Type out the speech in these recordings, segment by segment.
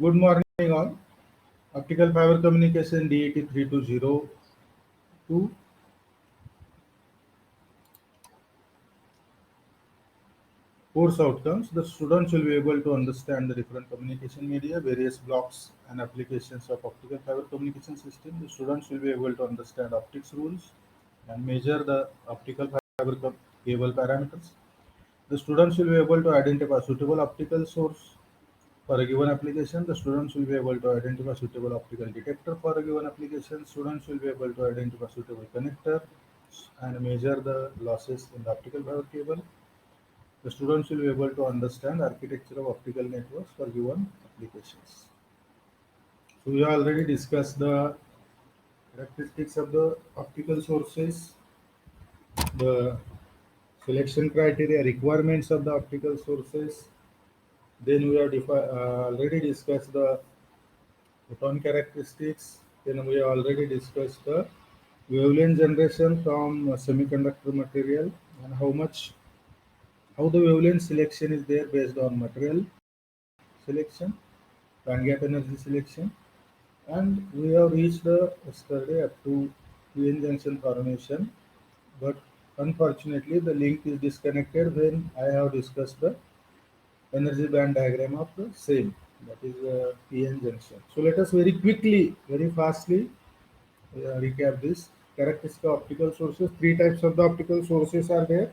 Good morning, all. Optical fiber communication DET 3202. Course outcomes. The students will be able to understand the different communication media, various blocks and applications of optical fiber communication system. The students will be able to understand optics rules and measure the optical fiber cable parameters. The students will be able to identify suitable optical source for a given application. The students will be able to identify suitable optical detector for a given application. Students will be able to identify suitable connector and measure the losses in the optical fiber cable. The students will be able to understand architecture of optical networks for given applications. So we already discussed the characteristics of the optical sources, the selection criteria, requirements of the optical sources. Then we have already discussed the photon characteristics. Then we have already discussed the wavelength generation from semiconductor material and how the wavelength selection is there based on material selection, band gap energy selection, and we have reached yesterday up to PN junction formation. But unfortunately, the link is disconnected when I have discussed the energy band diagram of the same, that is PN junction. So let us very quickly, very fastly recap this. Characteristic of optical sources. Three types of the optical sources are there.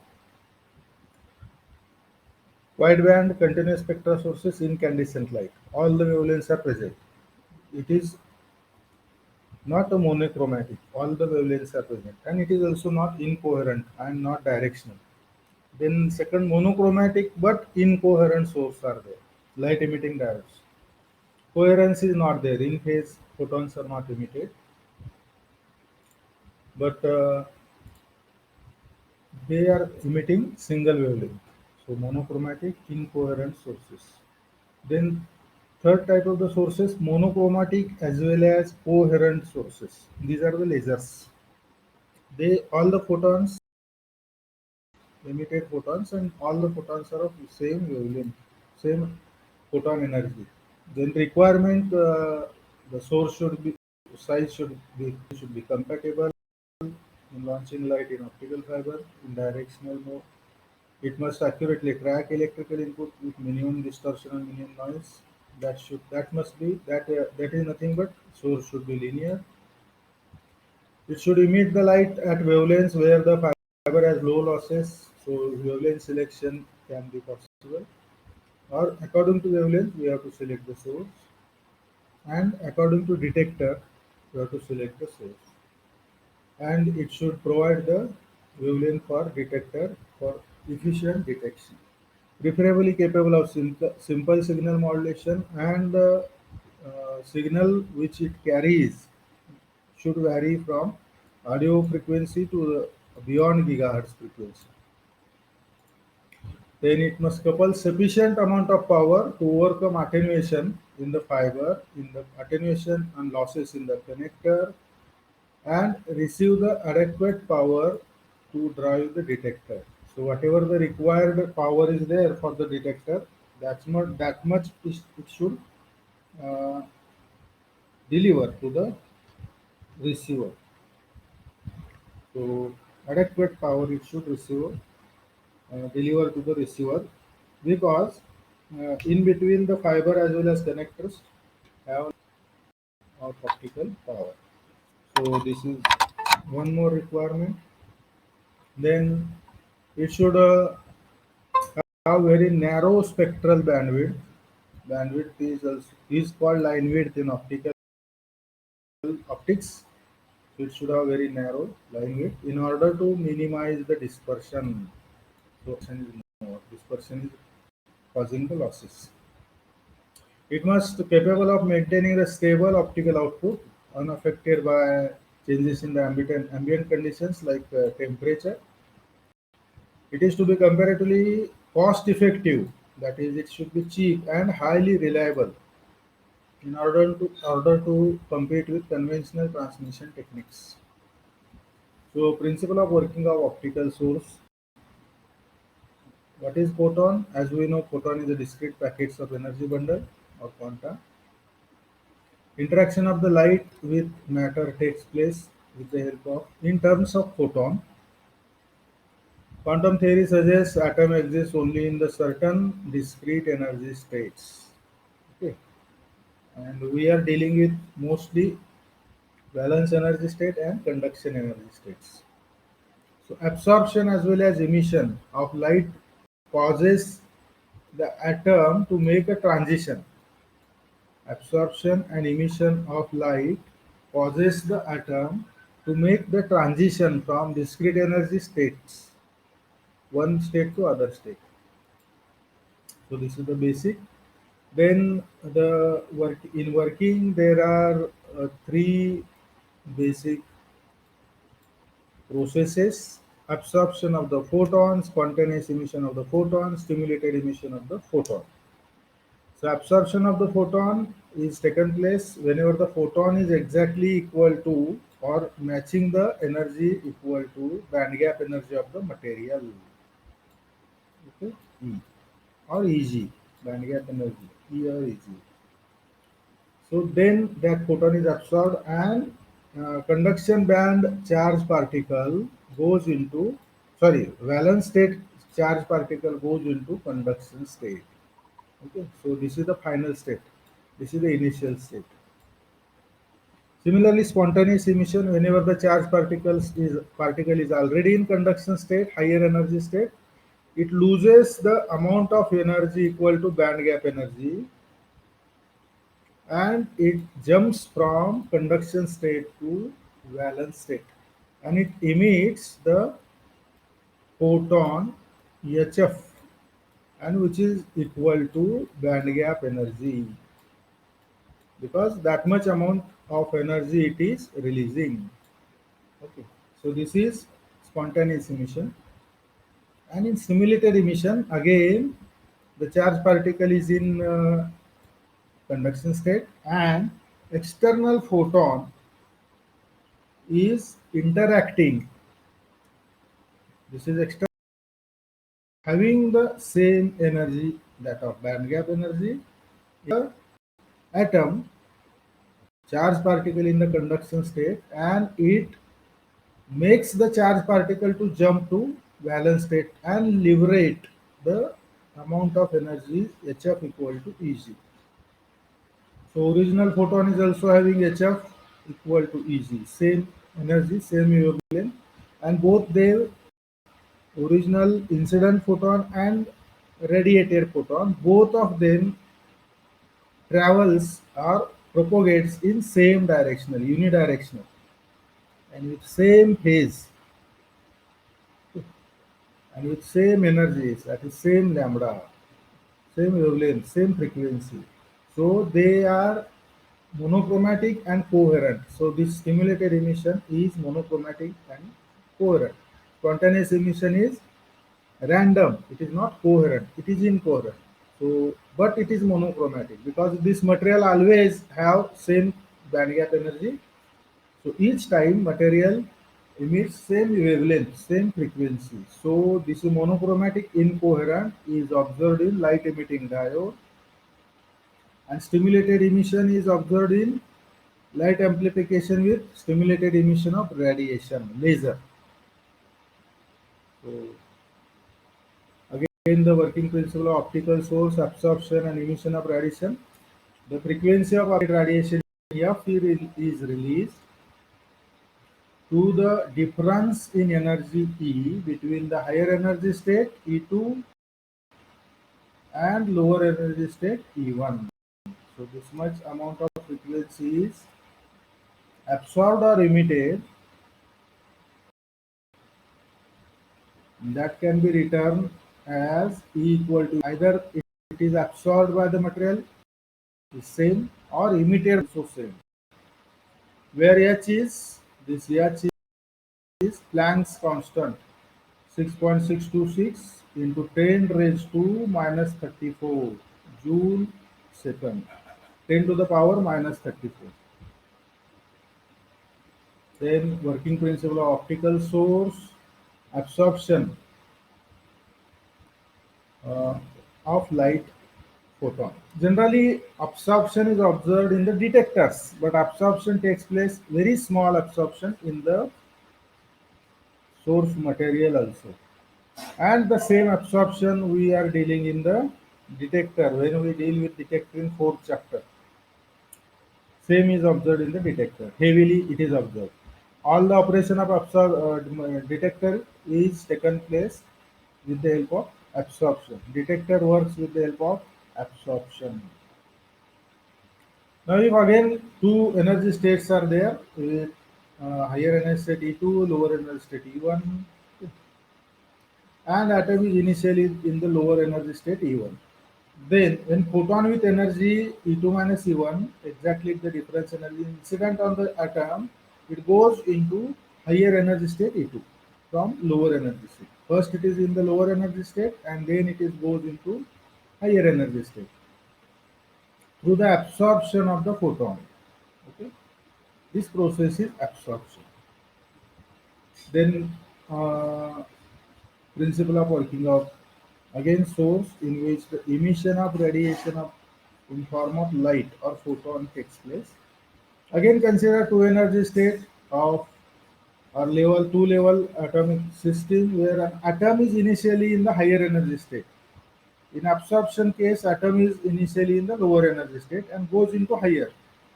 Wideband continuous spectral sources, incandescent light. All the wavelengths are present. It is not a monochromatic. All the wavelengths are present. And it is also not incoherent and not directional. Then second, monochromatic but incoherent source are there. Light emitting diodes. Coherence is not there. In phase photons are not emitted. But they are emitting single wavelength. So monochromatic incoherent sources. Then third type of the sources, monochromatic as well as coherent sources. These are the lasers. They all the photons emitted photons and all the photons are of same wavelength, same photon energy. Then requirement the source should be size should be compatible in launching light in optical fiber in directional mode. It must accurately track electrical input with minimum distortion and minimum noise. That must be that is nothing but source should be linear. It should emit the light at wavelengths where the fiber has low losses, so wavelength selection can be possible. Or according to wavelength, we have to select the source, and according to detector, we have to select the source. And it should provide the wavelength for detector for efficient detection. Preferably capable of simple signal modulation, and signal which it carries should vary from audio frequency to beyond gigahertz frequency. Then it must couple sufficient amount of power to overcome attenuation in the fiber, in the attenuation and losses in the connector, and receive the adequate power to drive the detector. So whatever the required power is there for the detector, that's not that much it should uh, deliver to the receiver. So adequate power it should receive deliver to the receiver, because in between the fiber as well as connectors have of optical power. So this is one more requirement. Then it should have very narrow spectral bandwidth. Bandwidth is called line width in optics. So it should have very narrow line width in order to minimize the dispersion. So dispersion is causing the losses. It must capable of maintaining a stable optical output unaffected by changes in the ambient conditions like temperature. It is to be comparatively cost effective, that is, it should be cheap and highly reliable in order to compete with conventional transmission techniques. So principle of working of optical source. What is photon? As we know, photon is a discrete packets of energy bundle or quanta. Interaction of the light with matter takes place with the help of, in terms of photon. Quantum theory suggests atom exists only in the certain discrete energy states. Okay, and we are dealing with mostly valence energy state and conduction energy states. So absorption as well as emission of light causes the atom to make a transition. Absorption and emission of light causes the atom to make the transition from discrete energy states, one state to other state. So this is the basic. Then the work in working there are three basic processes: absorption of the photon, spontaneous emission of the photon, stimulated emission of the photon. So absorption of the photon is taken place whenever the photon is exactly equal to or matching the energy equal to band gap energy of the material. Okay, E or Eg, band gap energy, E or Eg. So then that photon is absorbed and conduction band charge particle goes into, sorry, valence state charge particle goes into conduction state. Okay, so this is the final state. This is the initial state. Similarly, spontaneous emission, whenever the charge particle is already in conduction state, higher energy state, it loses the amount of energy equal to band gap energy, and it jumps from conduction state to valence state, and it emits the photon HF, and which is equal to band gap energy, because that much amount of energy it is releasing. Okay, so this is spontaneous emission. And in simulated emission, again the charge particle is in conduction state, and external photon is interacting. This is external, having the same energy, that of band gap energy. The atom charge particle in the conduction state, and it makes the charge particle to jump to valence state and liberate the amount of energy HF equal to Eg. So original photon is also having HF equal to Eg, same energy, same wavelength, and both the original incident photon and radiated photon, both of them travels or propagates in same directional, unidirectional, and with same phase and with same energies, that is same lambda, same wavelength, same frequency. So they are monochromatic and coherent. So this stimulated emission is monochromatic and coherent. Spontaneous emission is random. It is not coherent. It is incoherent. So, but it is monochromatic because this material always have same band gap energy. So each time material emits same wavelength, same frequency. So this monochromatic incoherent is observed in light emitting diode, and stimulated emission is observed in light amplification with stimulated emission of radiation, laser. So again the working principle of optical source, absorption and emission of radiation. The frequency of radiation F is released to the difference in energy E between the higher energy state E2 and lower energy state E1. So this much amount of frequency is absorbed or emitted, that can be written as E equal to, either it is absorbed by the material is same or emitted also same, where H is, this H is Planck's constant, 6.626 into 10 raised to minus 34 joule second, 10 to the power minus 34. Then working principle of optical source, absorption of light photon. Generally, absorption is observed in the detectors, but absorption takes place, very small absorption in the source material also. And the same absorption we are dealing in the detector when we deal with detector in fourth chapter. Same is observed in the detector. Heavily it is observed. All the operation of detector is taken place with the help of absorption. Detector works with the help of absorption. Now, if again two energy states are there, with higher energy state E2, lower energy state E1, and atom is initially in the lower energy state E1. Then, when photon with energy E2 minus E1, exactly the difference energy incident on the atom, it goes into higher energy state E2 from lower energy state. First, it is in the lower energy state, and then it is goes into higher energy state through the absorption of the photon. Okay, this process is absorption. Then, uh, principle of working of again source in which the emission of radiation of in form of light or photon takes place. Again consider two energy state of or level two level atomic system where an atom is initially in the higher energy state. In absorption case, atom is initially in the lower energy state and goes into higher.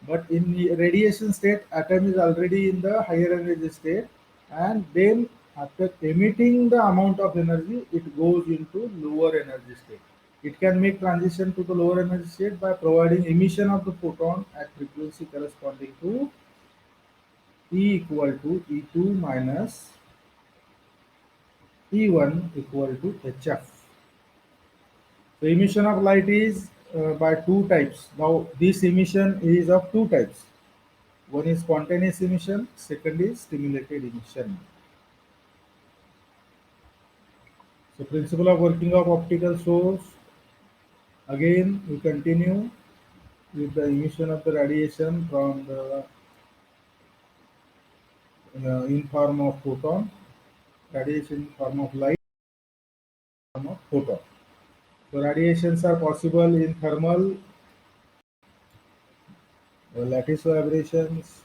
But in the radiation state, atom is already in the higher energy state, and then after emitting the amount of energy, it goes into lower energy state. It can make transition to the lower energy state by providing emission of the photon at frequency corresponding to E equal to E2 minus E1 equal to HF. The emission of light is by two types. Now, this emission is of two types. One is spontaneous emission, second is stimulated emission. So, principle of working of optical source. Again, we continue with the emission of the radiation from the in form of photon, radiation in form of light, form of photon. So, radiations are possible in thermal, lattice vibrations,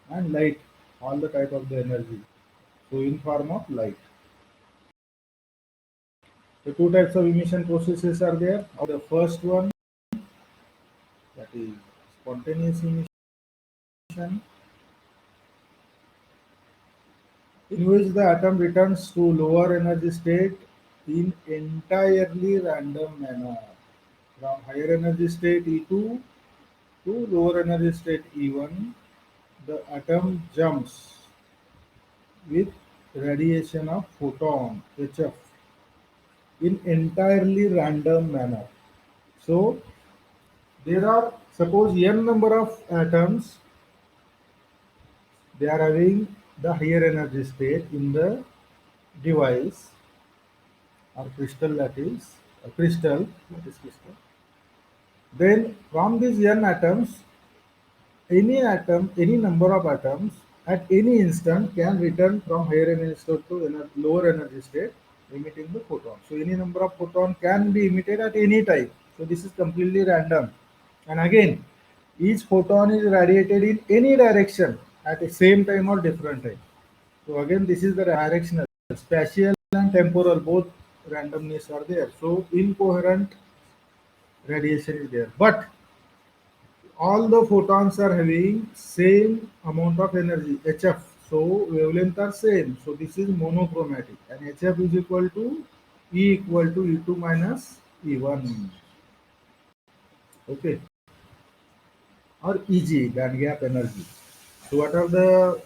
and light, all the type of the energy. So, in form of light. The two types of emission processes are there. The first one, that is spontaneous emission, in which the atom returns to lower energy state in entirely random manner. From higher energy state E2 to lower energy state E1, the atom jumps with radiation of photon HF in entirely random manner. So there are suppose n number of atoms, they are having the higher energy state in the device or crystal, that is crystal. Then from these n atoms, any number of atoms at any instant can return from higher energy state to lower energy state, emitting the photon. So any number of photon can be emitted at any time. So this is completely random. And again, each photon is radiated in any direction at the same time or different time. So again, this is the directional, spatial and temporal, both randomness are there. So incoherent radiation is there. But all the photons are having same amount of energy, HF. So wavelength are same. So this is monochromatic. And HF is equal to E equal to E2 minus E1. Okay. Or EG, band gap energy. So what are the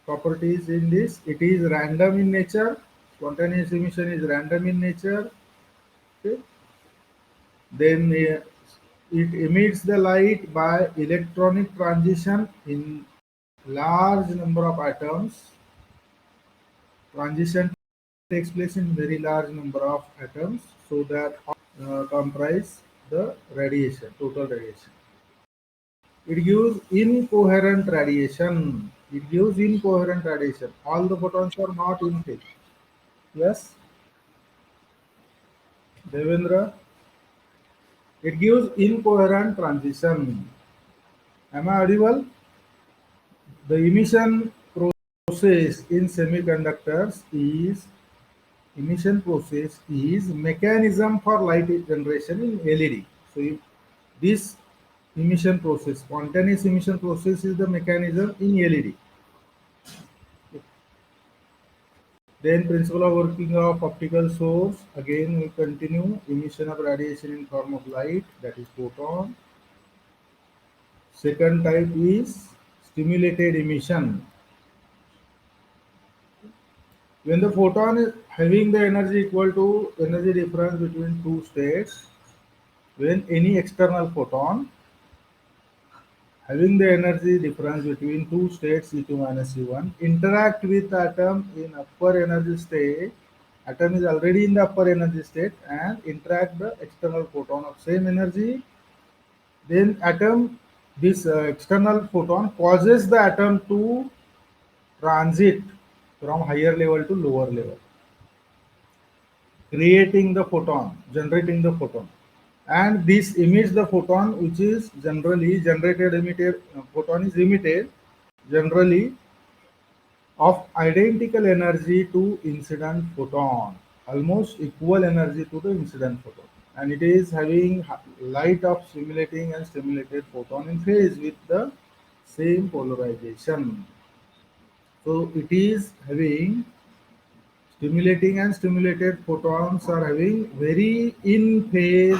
properties in this? It is random in nature. Spontaneous emission is random in nature. Okay. Then it emits the light by electronic transition in large number of atoms. Transition takes place in very large number of atoms, so that comprise the radiation, total radiation. It gives incoherent radiation. It gives incoherent radiation. All the photons are not in phase. Yes, Devendra. It gives incoherent transition. Am I audible? The emission process in semiconductors is emission process is mechanism for light generation in LED. So this emission process, spontaneous emission process is the mechanism in LED. Then principle of working of optical source. Again we continue emission of radiation in form of light, that is photon. Second type is stimulated emission. When the photon is having the energy equal to energy difference between two states, when any external photon having the energy difference between two states E2 minus E1 interact with the atom in upper energy state, atom is already in the upper energy state and interact the external photon of same energy, then atom, this external photon causes the atom to transit from higher level to lower level, creating the photon, generating the photon. And this emits the photon, which is generally generated emitted photon is emitted generally of identical energy to incident photon, almost equal energy to the incident photon, and it is having light of stimulating and stimulated photon in phase with the same polarization. So it is having stimulating and stimulated photons are having very in phase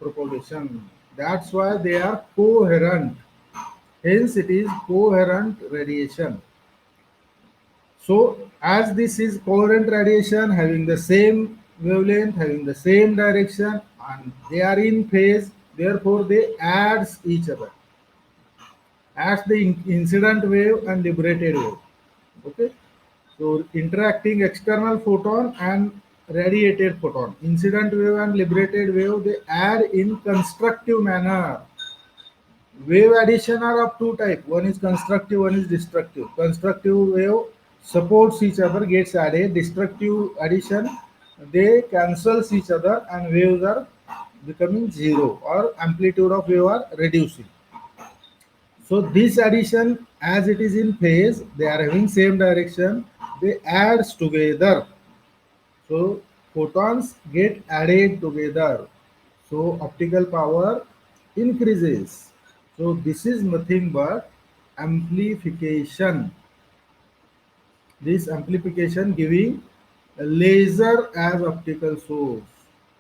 propagation. That's why they are coherent. Hence, it is coherent radiation. So, as this is coherent radiation having the same wavelength, having the same direction, and they are in phase, therefore they adds each other. Adds the incident wave and liberated wave. Okay. So, interacting external photon and radiated photon, incident wave and liberated wave, they add in constructive manner. Wave addition are of two types. One is constructive, one is destructive. Constructive wave supports each other, gets added. Destructive addition, they cancels each other and waves are becoming zero or amplitude of wave are reducing. So this addition, as it is in phase, they are having same direction, they adds together. So photons get added together. So optical power increases. So this is nothing but amplification. This amplification giving a laser as optical source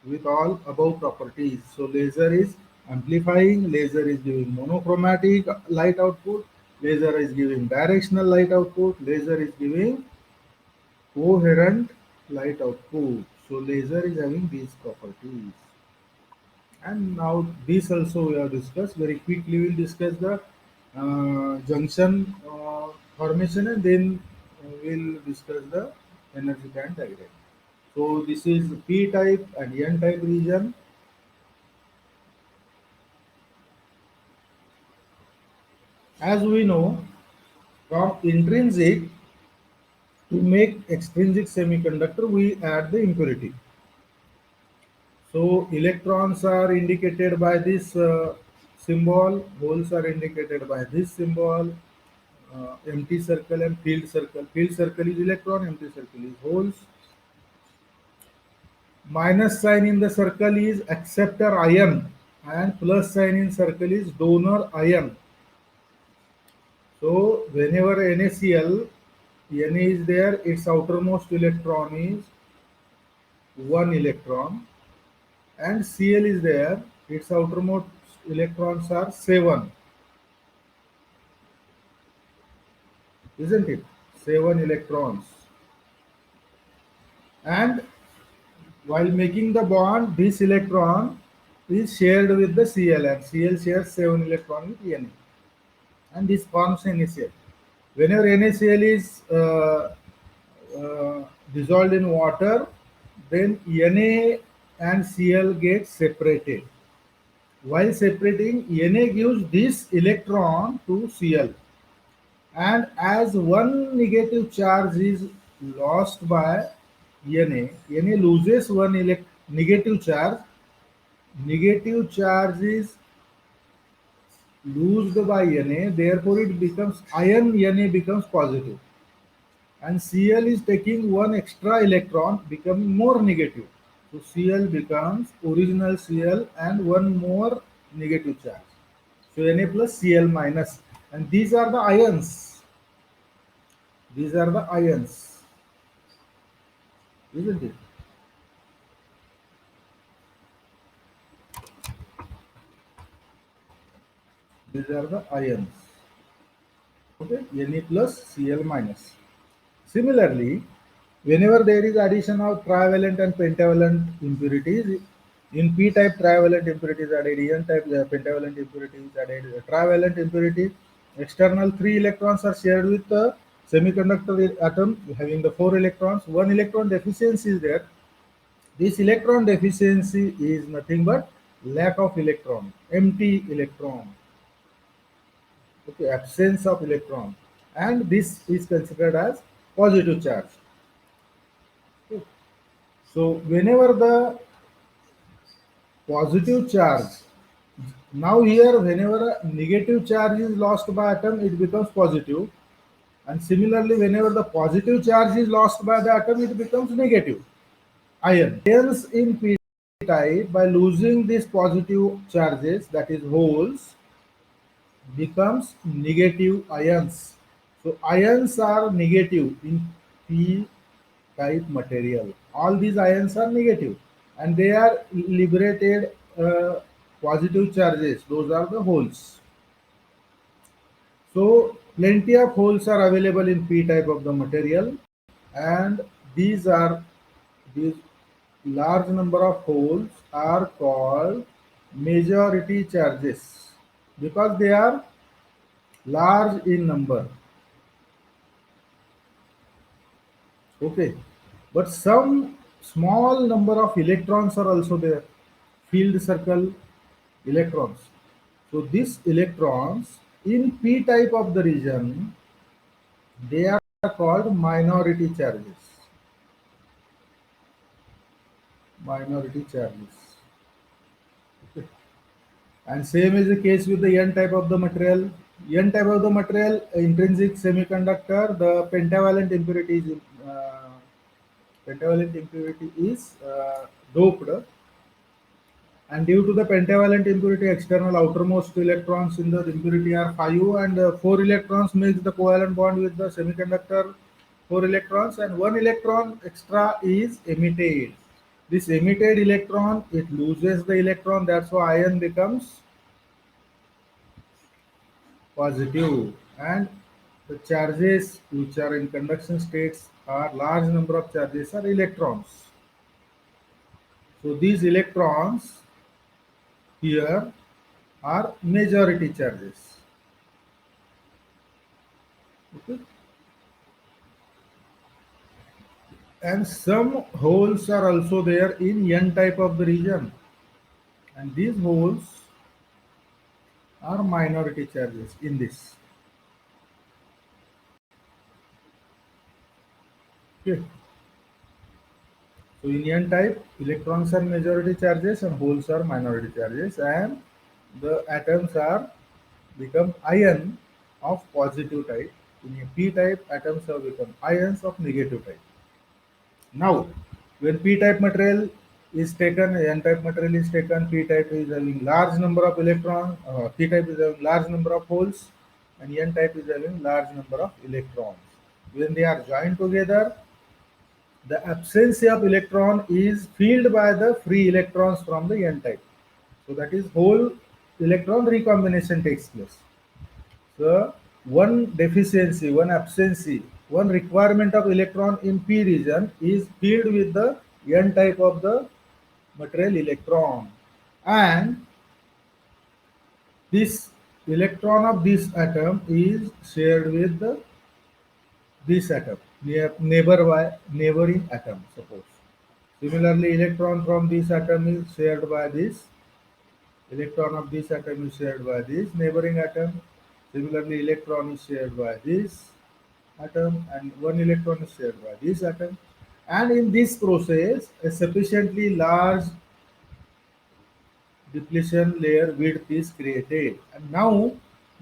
with all above properties. So laser is amplifying, laser is giving monochromatic light output, laser is giving directional light output, laser is giving coherent light output. So laser is having these properties. And now this also we have discussed. Very quickly we'll discuss the junction formation, and then we'll discuss the energy band diagram. So this is P type and N type region. As we know, from intrinsic to make extrinsic semiconductor, we add the impurity. So electrons are indicated by this symbol, holes are indicated by this symbol, empty circle and field circle. Field circle is electron, empty circle is holes. Minus sign in the circle is acceptor ion and plus sign in circle is donor ion. So whenever NaCl, Na is there, its outermost electron is 1 electron, and Cl is there, its outermost electrons are 7, isn't it? 7 electrons. And while making the bond, this electron is shared with the Cl, and Cl shares 7 electrons with Na, and this forms NaCl. Whenever NaCl is dissolved in water, then Na and Cl get separated. While separating, Na gives this electron to Cl, and as one negative charge is lost by Na loses one negative charge, negative charge is loosed by Na, therefore it becomes ion Na becomes positive, and Cl is taking one extra electron, becoming more negative. So Cl becomes original Cl and one more negative charge. So Na plus Cl minus, and these are the ions. These are the ions, isn't it? These are the ions. Okay, Na plus Cl minus. Similarly, whenever there is addition of trivalent and pentavalent impurities, in p-type trivalent impurities added, n-type pentavalent impurities added, trivalent impurity, external 3 electrons are shared with the semiconductor atom having the 4 electrons. One electron deficiency is there. This electron deficiency is nothing but lack of electron, empty electron, okay, absence of electron, and this is considered as positive charge. Okay. So whenever the positive charge, now here whenever a negative charge is lost by atom, it becomes positive, and similarly whenever the positive charge is lost by the atom, it becomes negative ion. Ions in p type, by losing these positive charges, that is holes, becomes negative ions. So ions are negative in p type material. All these ions are negative and they are liberated positive charges. Those are the holes. So plenty of holes are available in p type of the material, and these are these large number of holes are called majority charges because they are large in number. Okay, but some small number of electrons are also there, field circle electrons. So these electrons in p type of the region, they are called minority charges. Minority charges. Okay. And same is the case with the n type of the material. N type of the material, intrinsic semiconductor, the pentavalent impurity is doped, and due to the pentavalent impurity, external outermost electrons in the impurity are 5, and 4 electrons makes the covalent bond with the semiconductor 4 electrons, and 1 electron extra is emitted. This emitted electron, it loses the electron, that's why ion becomes positive, and the charges which are in conduction states are large number of charges are electrons. So these electrons here are majority charges. Okay. And some holes are also there in n type of the region, and these holes are minority charges in this. Okay. So in n type, electrons are majority charges and holes are minority charges, and the atoms are become ion of positive type. In a p type, atoms have become ions of negative type. Now, when p-type material is taken, n-type material is taken, p-type is having large number of electrons, p-type is having large number of holes, and n-type is having large number of electrons. When they are joined together, the absence of electron is filled by the free electrons from the n-type. So that is whole electron recombination takes place. So one deficiency, one absency, one requirement of electron in p region is filled with the n type of the material electron, and this electron of this atom is shared with this atom, neighboring atom, suppose. Similarly, electron from this atom is shared by this. Electron of this atom is shared by this neighboring atom. Similarly, electron is shared by this atom, and one electron is shared by this atom. And in this process, a sufficiently large depletion layer width is created. And now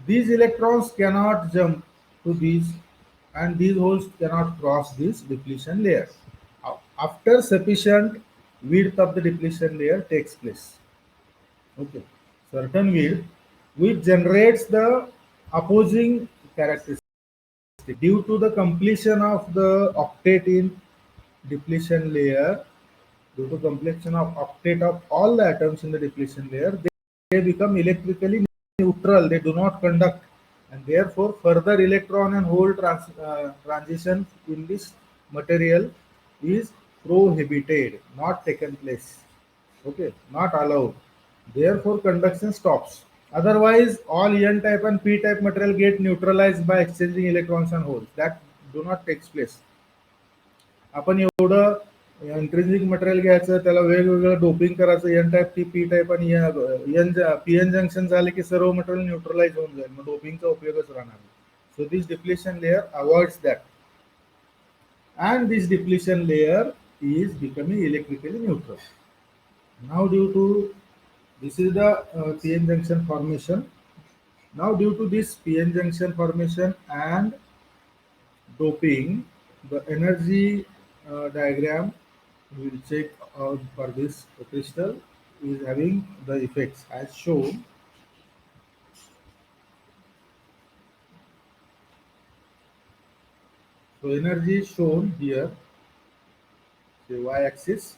these electrons cannot jump to these, and these holes cannot cross this depletion layer. After sufficient width of the depletion layer takes place. Okay, certain width which generates the opposing characteristic due to the completion of the octet in depletion layer. Due to completion of octet of all the atoms in the depletion layer, they become electrically neutral. They do not conduct, and therefore further electron and hole transition in this material is prohibited, not taken place. Okay, not allowed. Therefore, conduction stops. Otherwise, all N-type and P-type material get neutralized by exchanging electrons and holes. That do not takes place. आपण एवढं intrinsic material घ्यायचं, त्याला वेगवेगळं doping करायचं, N type टी P type आणि N P N junction झाले की सर्व मटेरियल न्यूट्रलाइज होऊन जाईल, मग डोपिंगचा उपयोगच राहणार नाही. So this depletion layer avoids that, and this depletion layer is becoming electrically neutral. Now due to this is the PN junction formation. Now due to this PN junction formation and doping, the energy diagram we will check out for this crystal is having the effects as shown. So energy is shown here, say y-axis,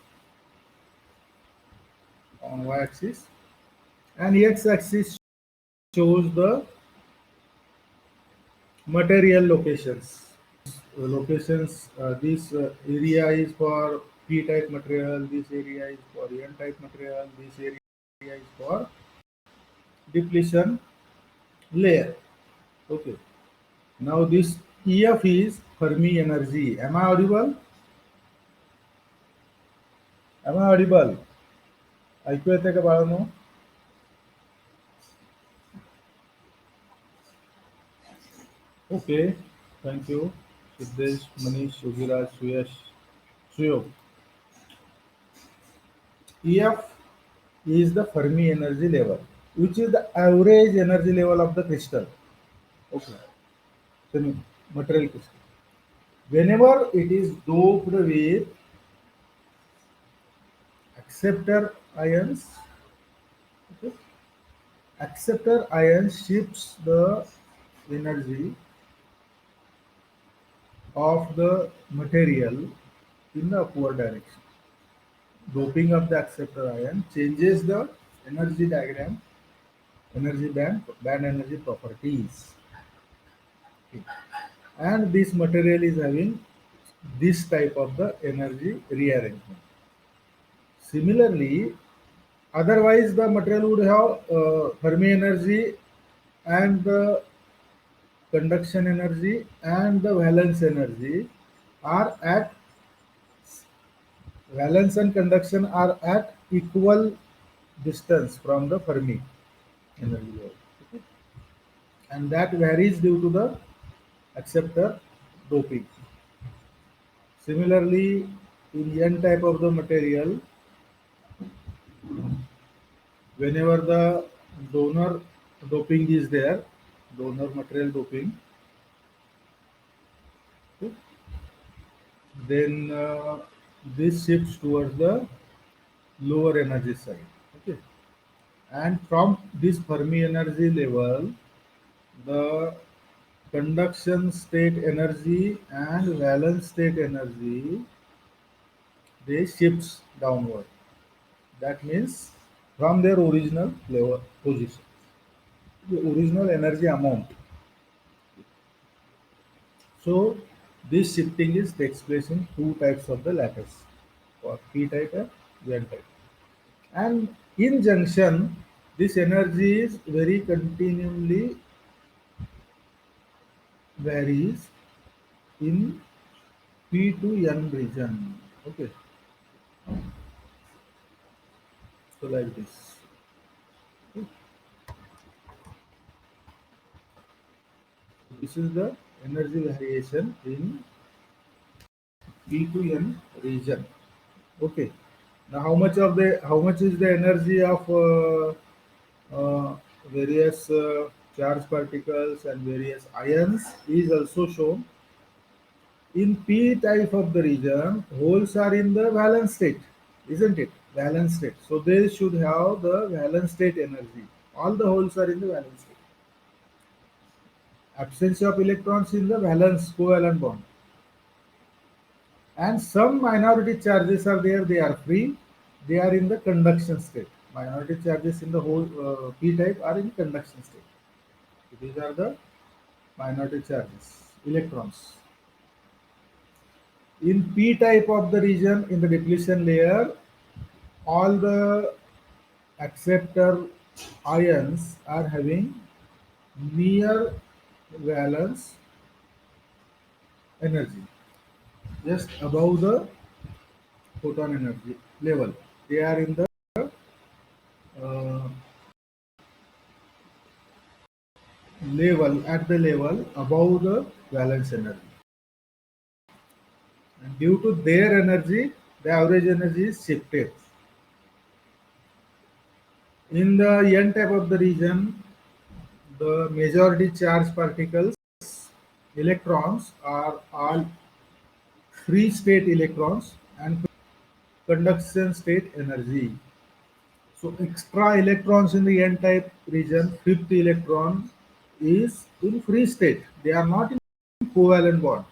on y-axis, and x-axis shows the material locations. This area is for p-type material, this area is for n-type material, this area is for depletion layer. Okay, now this EF is Fermi energy. Am I audible? Am I audible? ऐकू येते का बाळांनो? Okay, thank you. Siddesh, Manish, Yogiraj, Suyash, Suyog. EF is the Fermi energy level, which is the average energy level of the crystal. Okay, the material crystal. Whenever it is doped with acceptor ions, okay, acceptor ions shifts the energy of the material in the upward direction. Doping of the acceptor ion changes the energy diagram, energy band energy properties. Okay. And this material is having this type of the energy rearrangement. Similarly, otherwise the material would have Fermi energy and the conduction energy and the valence energy are at valence and conduction are at equal distance from the Fermi energy level. Okay? And that varies due to the acceptor doping. Similarly, in N type of the material, whenever the donor doping is there, donor material doping, okay, then this shifts towards the lower energy side. Okay, and from this Fermi energy level, the conduction state energy and valence state energy they shifts downward. That means from their original level position, the original energy amount. So this shifting is takes place in two types of the lattice, or P type and N type. And in junction, this energy is very continually varies in P to N region. Okay, so like this. Okay. This is the energy variation in P to N region. Okay. Now, how much is the energy of various charged particles and various ions is also shown. In P type of the region, holes are in the valence state, isn't it? Valence state. So they should have the valence state energy. All the holes are in the valence state. Absence of electrons in the valence covalent bond. And some minority charges are there, they are free, they are in the conduction state. Minority charges in the whole P type are in conduction state. So these are the minority charges, electrons. In P type of the region in the depletion layer, all the acceptor ions are having near valence energy, just above the photon energy level. They are in the uh, level at the level above the valence energy. And due to their energy, the average energy is shifted. In the N type of the region, the majority charged particles, electrons, are all free state electrons and conduction state energy. So extra electrons in the N type region, fifth electron is in free state. They are not in covalent bond.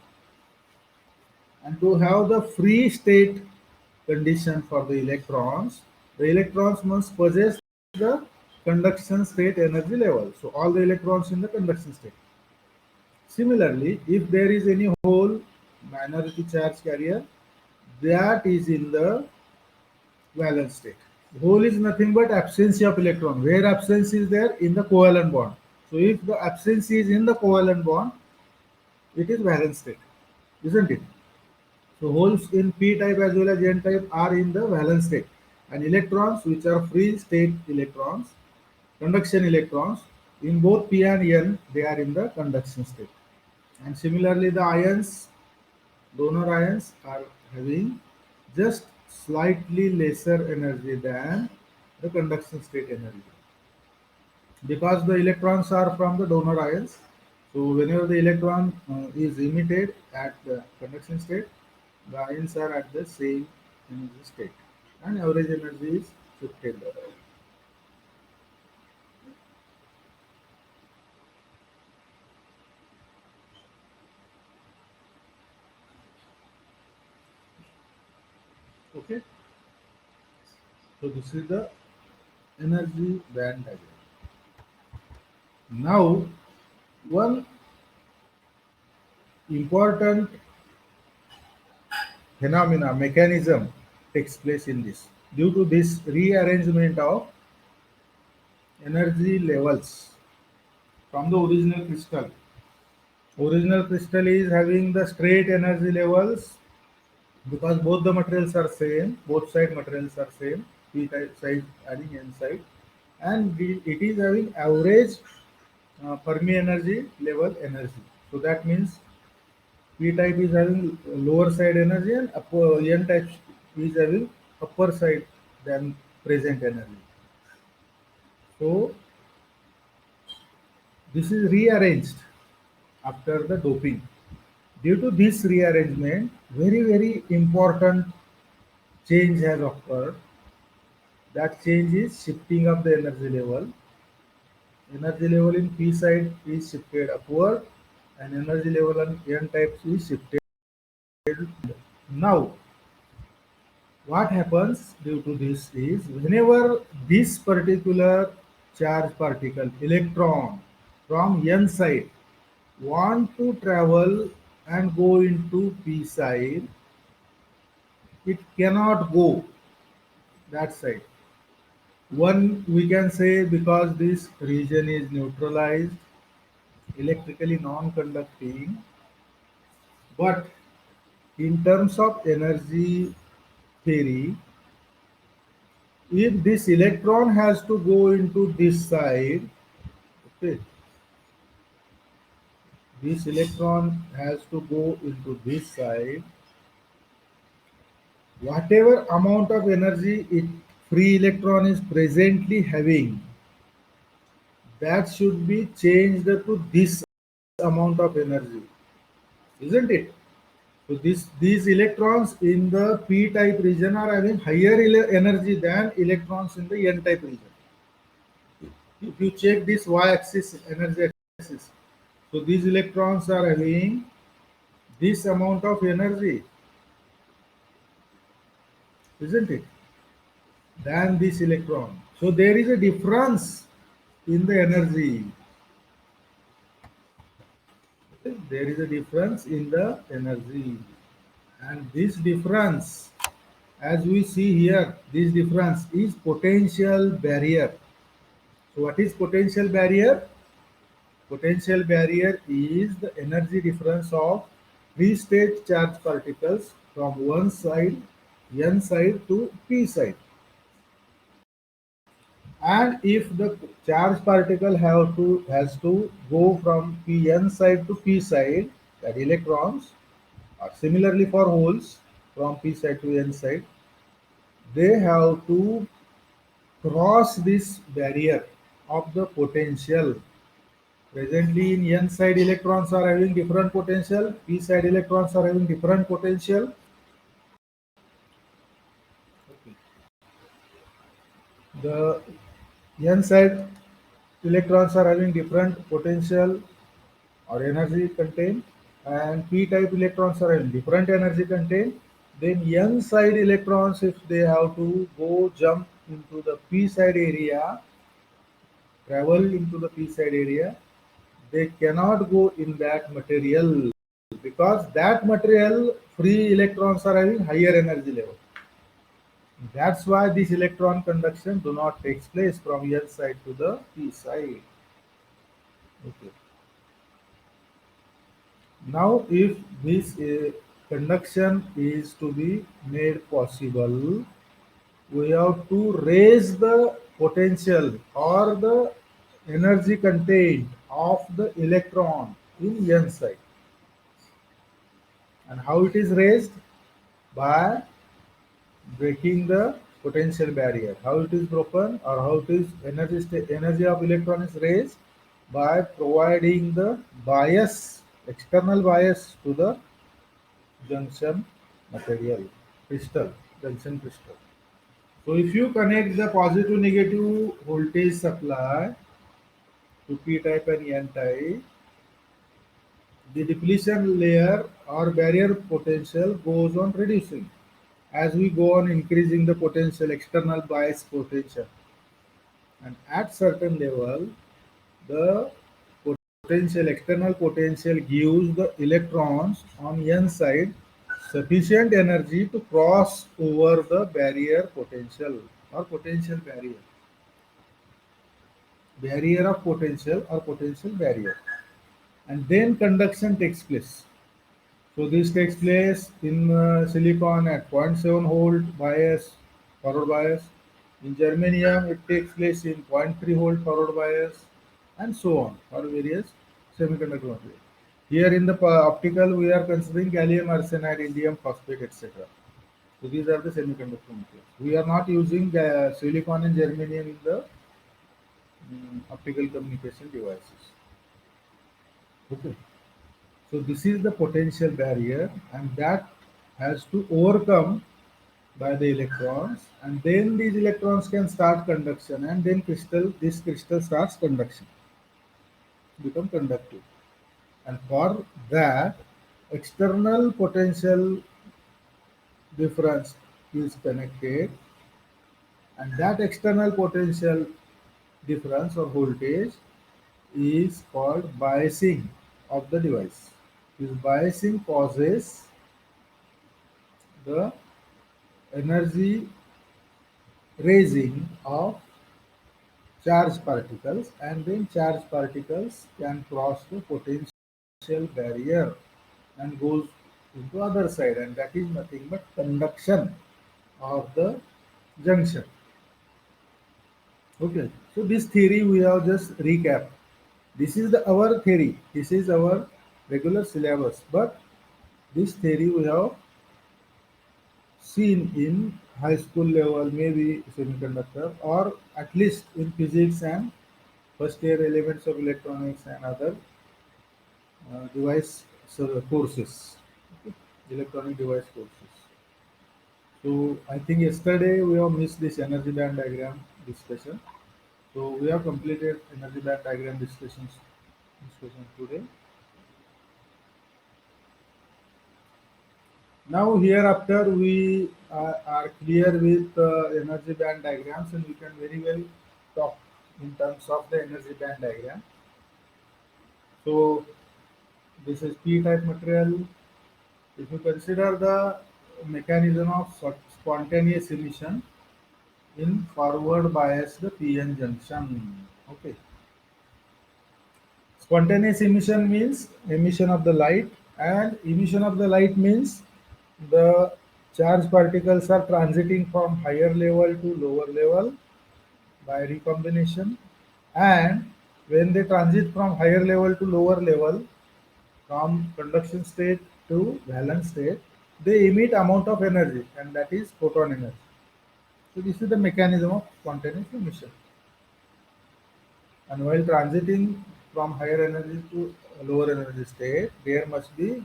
And to have the free state condition for the electrons must possess the conduction state energy level. So all the electrons in the conduction state. Similarly, if there is any hole minority charge carrier, that is in the valence state. Hole is nothing but absence of electron. Where absence is there? In the covalent bond. So if the absence is in the covalent bond, it is valence state, isn't it? So holes in P type as well as N type are in the valence state, and electrons, which are free state electrons, conduction electrons, in both P and N, they are in the conduction state. And similarly, the ions, donor ions, are having just slightly lesser energy than the conduction state energy, because the electrons are from the donor ions. So whenever the electron is emitted at the conduction state, the ions are at the same energy state, and average energy is shifted. Okay, so this is the energy band diagram. Now, one important phenomena mechanism takes place in this. Due to this rearrangement of energy levels from the original crystal. Original crystal is having the straight energy levels because both the materials are same, both side materials are same, P type side adding N side, and it is having average Fermi energy level energy. So that means P type is having lower side energy and N type is having upper side than present energy. So this is rearranged after the doping. Due to this rearrangement, very important change has occurred. That change is shifting of the energy level. Energy level in P side is shifted upward, and energy level on N type is shifted. Now, what happens due to this is whenever this particular charge particle, electron, from N side want to travel and go into P side, it cannot go that side. One, we can say because this region is neutralized, electrically non-conducting, but in terms of energy theory, if this electron has to go into this side, okay, this electron has to go into this side, whatever amount of energy it free electron is presently having, that should be changed to this amount of energy, isn't it? So these electrons in the p-type region are having higher energy than electrons in the n-type region. If you check this y-axis, energy axis, so these electrons are having this amount of energy, isn't it? Than this electron. So there is a difference in the energy. There is a difference in the energy. And this difference, as we see here, this difference is potential barrier. So what is potential barrier? Potential barrier is the energy difference of free state charge particles from one side, n side to p side. And if the charge particle has to go from pn side to p side, that electrons, or similarly for holes from p side to n side, they have to cross this barrier of the potential. Presently in n side electrons are having different potential, p side electrons are having different potential. The n side electrons are having different potential or energy contained, and p-type electrons are having different energy contained. Then n side electrons, if they have to go jump into the p side area, travel into the p side area, they cannot go in that material, because that material free electrons are having higher energy level. That's why this electron conduction do not takes place from n side to the p side. Okay. Now, if this conduction is to be made possible, we have to raise the potential or the energy contained of the electron in n side. And how it is raised? By breaking the potential barrier. How it is broken, or how it is energy of electron is raised? By providing the bias, external bias to the junction material, crystal, junction crystal. So if you connect the positive negative voltage supply to p-type and n-type, the depletion layer or barrier potential goes on reducing as we go on increasing the potential, external bias potential. And at certain level, the potential, external potential gives the electrons on n side sufficient energy to cross over the barrier potential or potential barrier. Barrier of potential or potential barrier. And then conduction takes place. So this takes place in silicon at zero point 0.7 volt bias, forward bias. In germanium, it takes place in zero point 0.3 volt forward bias, and so on for various semiconductor materials. Here in the optical, we are considering gallium arsenide, indium phosphate, etc. So these are the semiconductor materials. We are not using silicon and germanium in the optical communication devices. Okay. So this is the potential barrier, and that has to overcome by the electrons, and then these electrons can start conduction, and then this crystal starts conduction, become conductive. And for that, external potential difference is connected, and that external potential difference or voltage is called biasing of the device. This biasing causes the energy raising of charged particles, and then charged particles can cross the potential barrier and goes into other side, and that is nothing but conduction of the junction. Okay, so this theory we have just recap. This is our theory, this is our regular syllabus, but this theory we have seen in high school level, maybe semiconductor, or at least in physics and first year elements of electronics and other device courses, okay, electronic device courses. So I think yesterday we have missed this energy band diagram discussion. So we have completed energy band diagram discussion today. Now hereafter we are clear with energy band diagrams, and we can very well talk in terms of the energy band diagram. So this is p-type material. If you consider the mechanism of spontaneous emission in forward biased PN junction. Okay. Spontaneous emission means emission of the light, and emission of the light means the charged particles are transiting from higher level to lower level by recombination, and when they transit from higher level to lower level, from conduction state to valence state, they emit amount of energy, and that is photon energy. So this is the mechanism of spontaneous emission. And while transiting from higher energy to lower energy state, there must be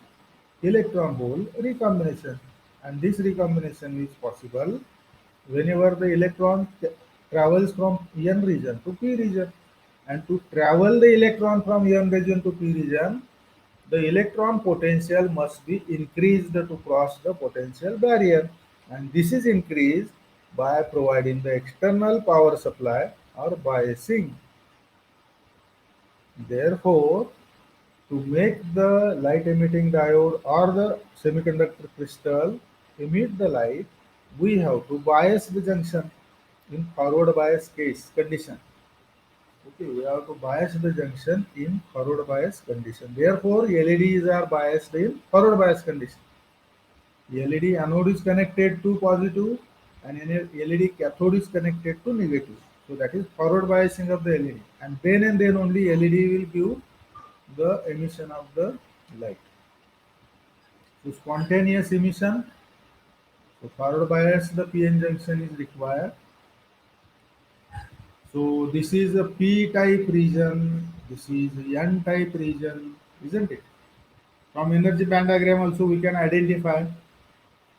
electron hole recombination. And this recombination is possible whenever the electron travels from N region to P region. And to travel the electron from N region to P region, the electron potential must be increased to cross the potential barrier. And this is increased by providing the external power supply or biasing. Therefore, to make the light emitting diode or the semiconductor crystal emit the light, we have to bias the junction in forward bias case condition. Okay, we have to bias the junction in forward bias condition. Therefore, LEDs are biased in forward bias condition. LED anode is connected to positive and LED cathode is connected to negative. So that is forward biasing of the LED. And then only LED will give the emission of the light. So spontaneous emission, so forward bias the PN junction is required. So this is a P-type region, this is N-type region, isn't it? From energy band diagram also we can identify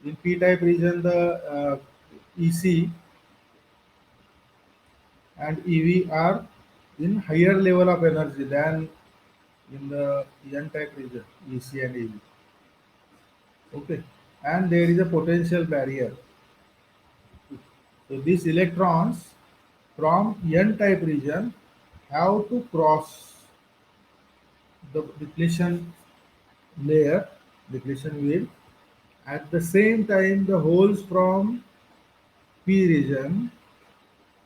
in P-type region the EC and EV are in higher level of energy than in the N-type region, EC and EV. Okay, and there is a potential barrier. So these electrons from N-type region have to cross the depletion layer, depletion wheel. At the same time, the holes from P region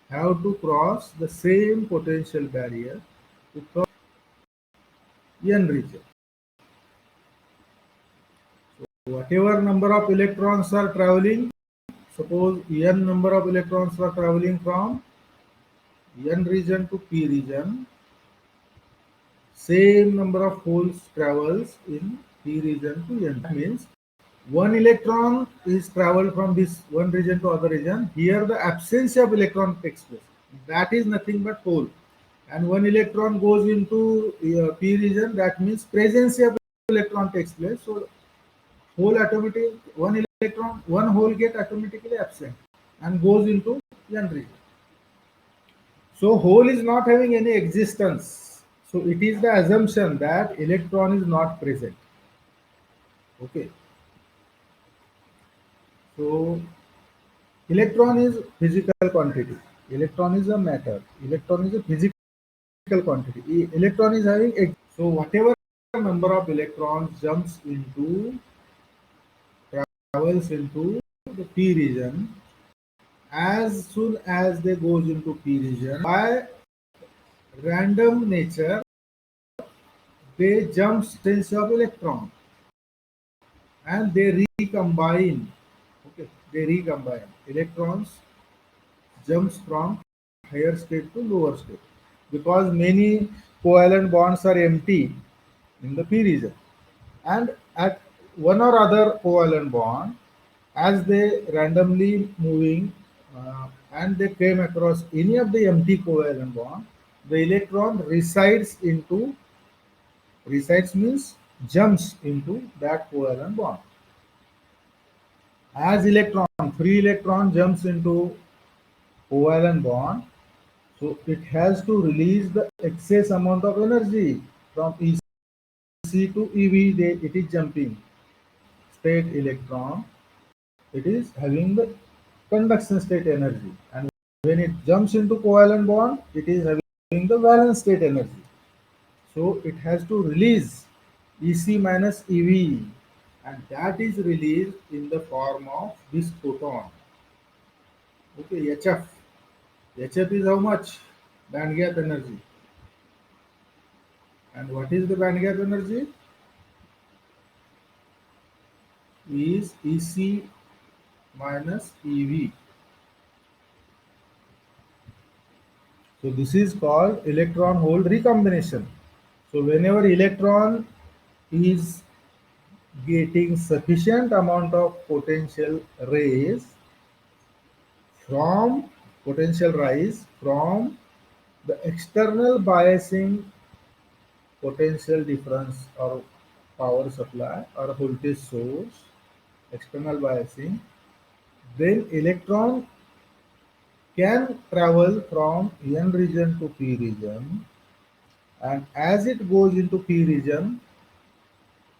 have to cross the same potential barrier to cross N region. Whatever number of electrons are traveling, suppose N number of electrons are traveling from N region to P region, same number of holes travels in P region to N. That means one electron is traveled from this one region to other region. Here the absence of electron takes place. That is nothing but hole. And one electron goes into P region. That means presence of electron takes place. So whole automatic one electron, one hole get automatically absent and goes into N region. So hole is not having any existence. So it is the assumption that electron is not present. Okay. So electron is physical quantity. Electron is a matter. Electron is a physical quantity. Electron is having so whatever number of electrons jumps into travels into the P region, as soon as they goes into P region, by random nature they jump distance of electron and they recombine. Okay, they recombine. Electrons jumps from higher state to lower state because many covalent bonds are empty in the P region, and at one or other covalent bond As they randomly moving and they came across any of the empty covalent bond, the electron resides means jumps into that covalent bond. As free electron jumps into covalent bond, so it has to release the excess amount of energy from EC to EV. It is jumping state electron. It is having the conduction state energy, and when it jumps into covalent bond, it is having the valence state energy. So it has to release EC minus EV, and that is released in the form of this photon. Okay, HF. HF is how much? Band gap energy. And what is the band gap energy? Is EC minus EV. So this is called electron hole recombination. So whenever electron is getting sufficient amount of from potential rise from the external biasing potential difference or power supply or voltage source, external biasing, then electron can travel from N region to P region, and as it goes into P region,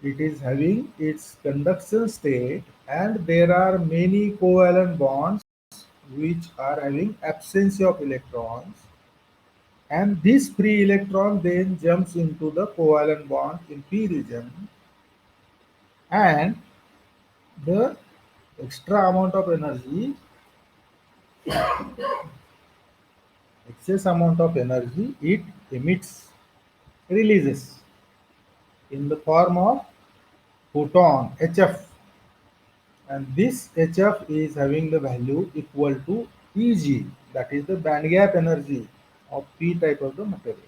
it is having its conduction state, and there are many covalent bonds which are having absence of electrons, and this free electron then jumps into the covalent bond in P region, and the extra amount of energy, excess amount of energy it emits, releases in the form of photon HF, and this HF is having the value equal to Eg, that is the band gap energy of P type of the material.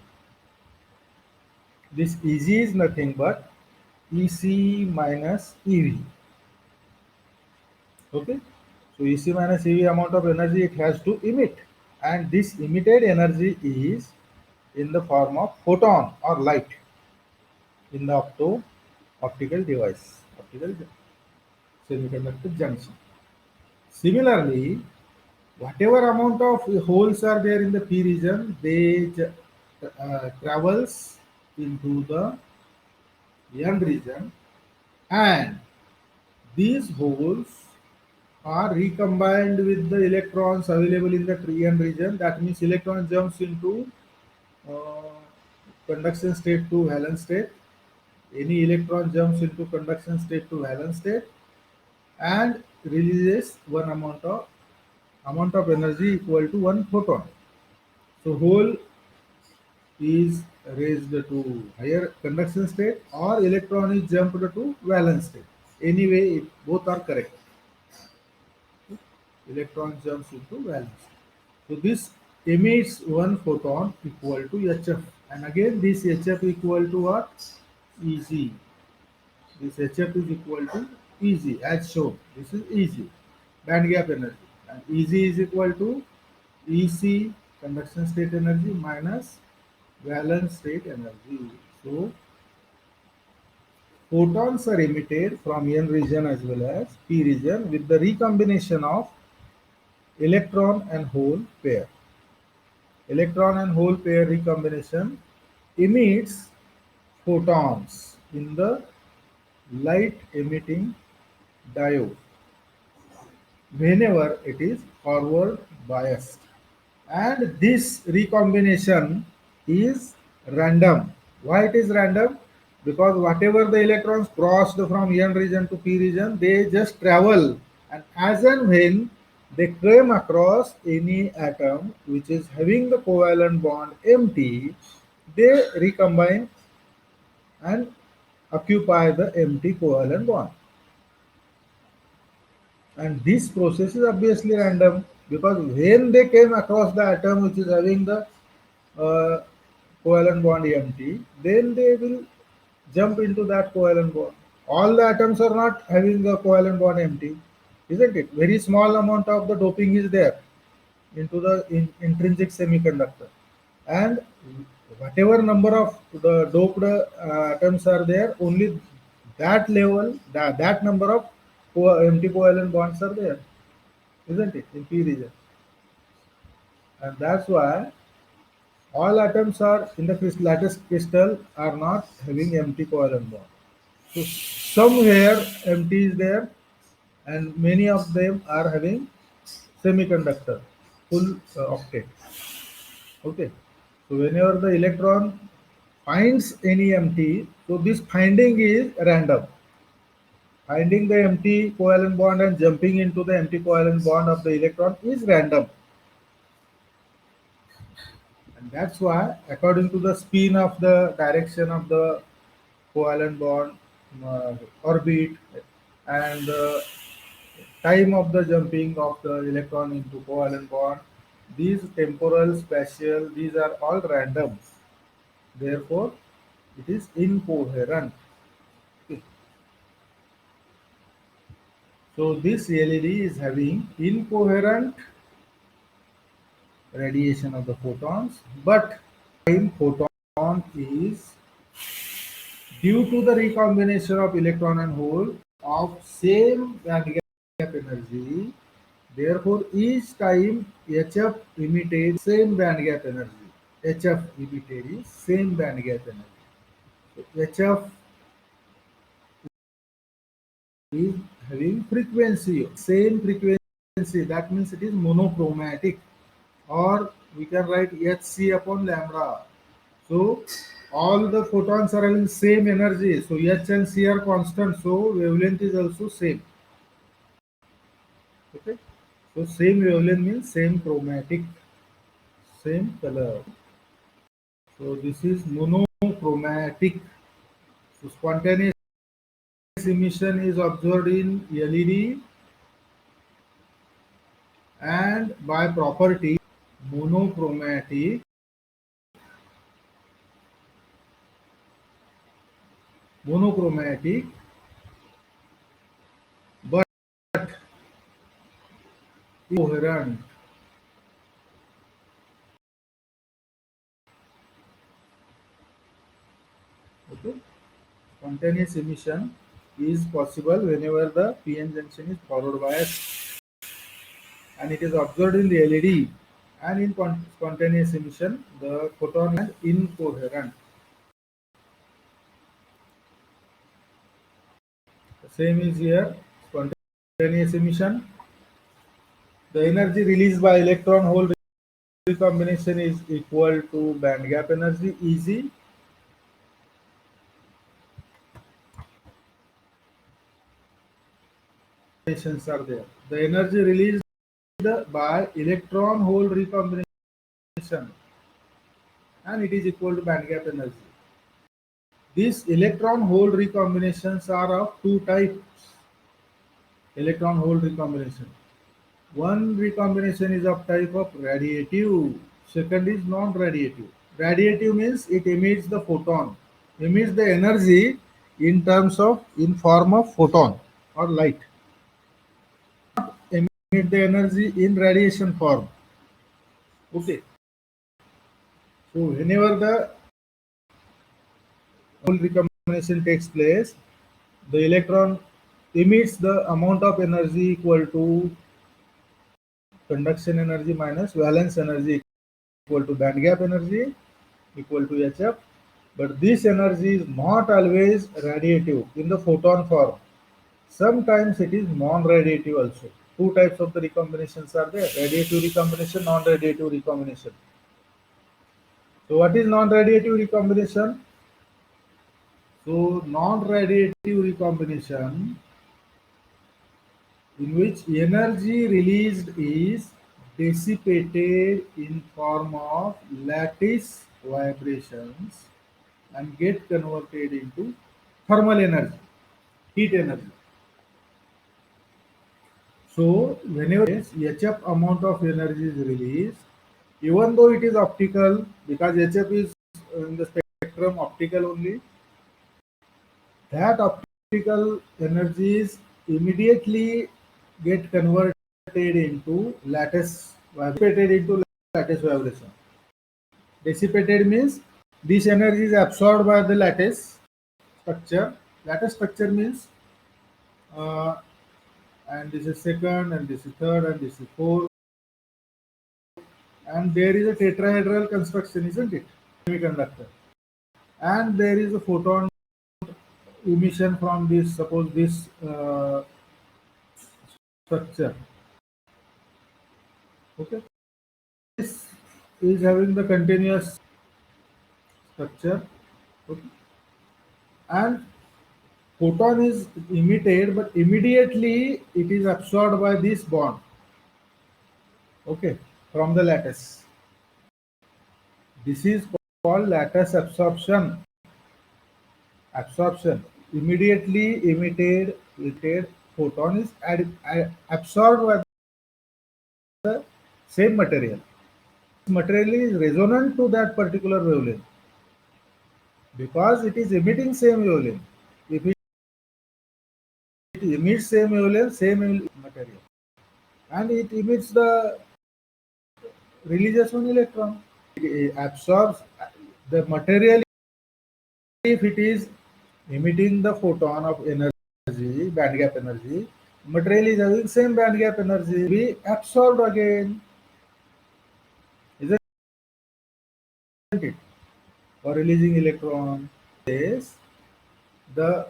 This Eg is nothing but EC minus EV. Okay, so EC minus EV amount of energy it has to emit, and this emitted energy is in the form of photon or light in the optical device, optical semiconductor junction. Similarly, whatever amount of holes are there in the P region, they travels into the N region, and these holes are recombined with the electrons available in the N region. That means electron jumps into uh, conduction state to valence state. Any electron jumps into conduction state to valence state and releases one amount of energy equal to one photon. So hole is raised to higher conduction state or electron is jumped to valence state. Anyway, both are correct. Electron jumps into valence. So this emits one photon equal to HF, and again this HF equal to what? Eg. This HF is equal to Eg as shown. This is Eg, band gap energy, and Eg is equal to EC, conduction state energy, minus valence state energy. So photons are emitted from N region as well as P region with the recombination of electron and hole pair. Electron and hole pair recombination emits photons in the light emitting diode whenever it is forward biased, and this recombination is random. Why it is random? Because whatever the electrons crossed from N region to P region, they just travel, and as and when they came across any atom which is having the covalent bond empty, they recombine and occupy the empty covalent bond. And this process is obviously random, because when they came across the atom which is having the uh, covalent bond empty, then they will jump into that covalent bond. All the atoms are not having the covalent bond empty. isn't it? Very small amount of the doping is there into the intrinsic semiconductor, and whatever number of the doped atoms are there, only that level, that number of empty covalent bonds are there, isn't it, in p region? And that's why all atoms are in the lattice crystal are not having empty covalent bond. So somewhere empty is there, and many of them are having semiconductor full octet. Okay, so whenever the electron finds any empty, so this finding is random. Finding the empty covalent bond and jumping into the empty covalent bond of the electron is random. And that's why, according to the spin of the direction of the covalent bond orbit and time of the jumping of the electron into covalent bond, these temporal, spatial, these are all random. Therefore, it is incoherent. Okay. So this LED is having incoherent radiation of the photons, but time photon is due to the recombination of electron and hole of same band gap energy. Therefore, each time HF emitted same band gap energy. HF emitted is same band gap energy. So HF is having frequency, same frequency. That means it is monochromatic, or we can write Hc upon lambda. So all the photons are having same energy. So H and C are constant. So wavelength is also same. Okay. So same wavelength means same chromatic, same color. So this is monochromatic. So spontaneous emission is observed in LED, and by property monochromatic, monochromatic, but coherent. Okay. Spontaneous emission is possible whenever the PN junction is forward biased, and it is observed in the LED, and in spontaneous emission the photon is incoherent. The same is here. Spontaneous emission, the energy released by electron hole recombination is equal to band gap energy, Eg. Are there. The energy released by electron hole recombination, and it is equal to band gap energy. These electron hole recombinations are of two types. Electron hole recombination. One recombination is of type of radiative, second is non-radiative. Radiative means it emits the photon, emits the energy in terms of, in form of photon or light. Emit the energy in radiation form. Okay. So whenever the hole recombination takes place, the electron emits the amount of energy equal to conduction energy minus valence energy equal to band gap energy equal to HF. But this energy is not always radiative in the photon form. Sometimes it is non-radiative also. Two types of the recombinations are there: radiative recombination, non-radiative recombination. So what is non-radiative recombination? So non-radiative recombination, in which energy released is dissipated in form of lattice vibrations and get converted into thermal energy, heat energy. So whenever HF amount of energy is released, even though it is optical, because HF is in the spectrum optical only, that optical energy is immediately get converted into lattice vibration. Dissipated means this energy is absorbed by the lattice structure. Lattice structure means, uh, and this is second, and this is third, and this is fourth, and there is a tetrahedral construction, isn't it? Semiconductor, and there is a photon emission from this. Suppose this structure. Okay, this is having the continuous structure. Okay, and photon is emitted, but immediately it is absorbed by this bond. Okay, from the lattice. This is called lattice absorption. Absorption. Immediately emitted photon is absorbed by the same material. This material is resonant to that particular wavelength because it is emitting same wavelength. If it emits same wavelength, same material, and it emits the releases one electron. It absorbs the material. If it is emitting the photon of energy, band gap energy, material is having same band gap energy, be absorbed again, isn't it? Or releasing electron. Yes, the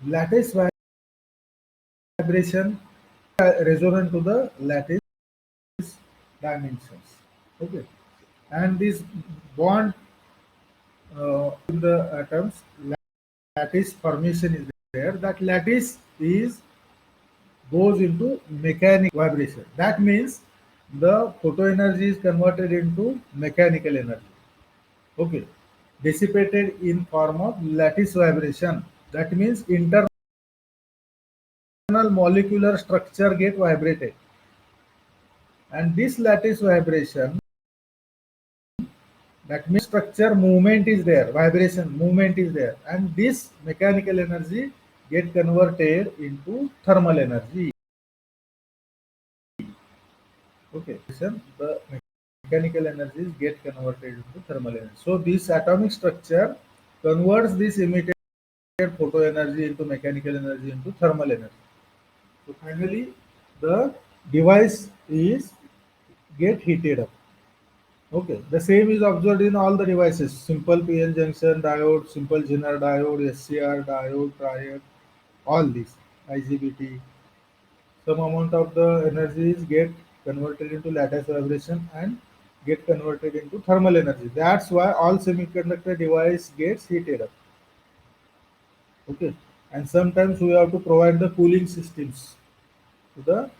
lattice vibration resonant to the lattice dimensions. Okay, and this bond in the atoms, lattice formation is there. That lattice is goes into mechanical vibration. That means the photo energy is converted into mechanical energy. Okay, dissipated in form of lattice vibration. That means internal molecular structure get vibrated, and this lattice vibration, that means structure movement is there, vibration movement is there, and this mechanical energy get converted into thermal energy. Okay, the mechanical energies get converted into thermal energy. So this atomic structure converts this emitted photo energy into mechanical energy into thermal energy. So finally, the device is get heated up. Okay, the same is observed in all the devices: simple PN junction diode, simple Zener diode, SCR diode, triode, all these IGBT. Some amount of the energies get converted into lattice vibration and get converted into thermal energy. That's why all semiconductor device gets heated up. Okay, and sometimes we have to provide the cooling systems to the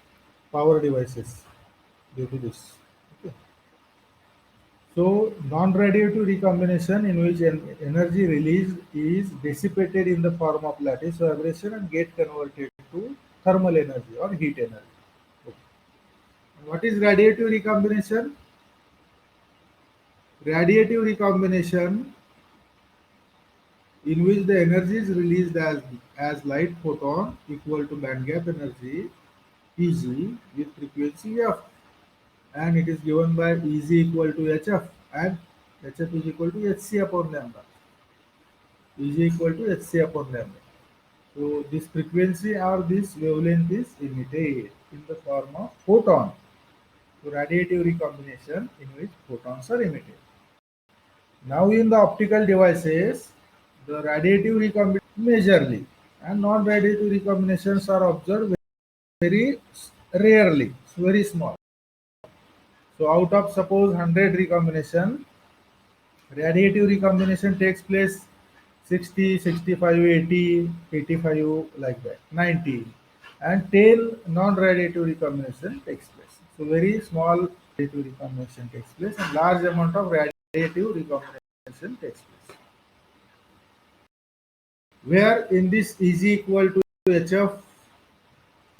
power devices due to this. Okay. So non-radiative recombination, in which energy released is dissipated in the form of lattice vibration and get converted to thermal energy or heat energy. Okay. What is radiative recombination? Radiative recombination, in which the energy is released as light photon equal to band gap energy Eg with frequency f, and it is given by Eg equal to hf, and hf is equal to hc upon lambda. Eg equal to hc upon lambda. So this frequency or this wavelength is emitted in the form of photon. So radiative recombination, in which photons are emitted. Now in the optical devices, the radiative recombination majorly and non-radiative recombinations are observed very rarely, very small. So out of suppose 100 recombination, radiative recombination takes place 60, 65, 80, 85 like that, 90, and 10 non-radiative recombination takes place. So very small radiative recombination takes place and large amount of radiative recombination takes place. Where in this Eg equal to hf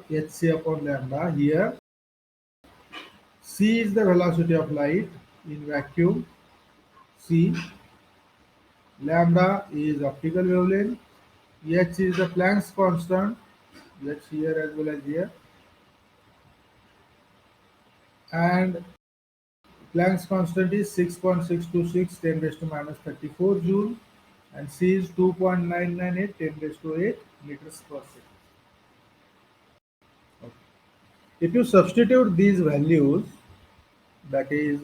hc upon lambda, here c is the velocity of light in vacuum, c, lambda is optical wavelength, h is the Planck's constant, h here as well as here, and Planck's constant is 6.626 10 raised to minus 34 joule, and C is 2.998 10 raised to 8 meters per second. Okay. If you substitute these values, that is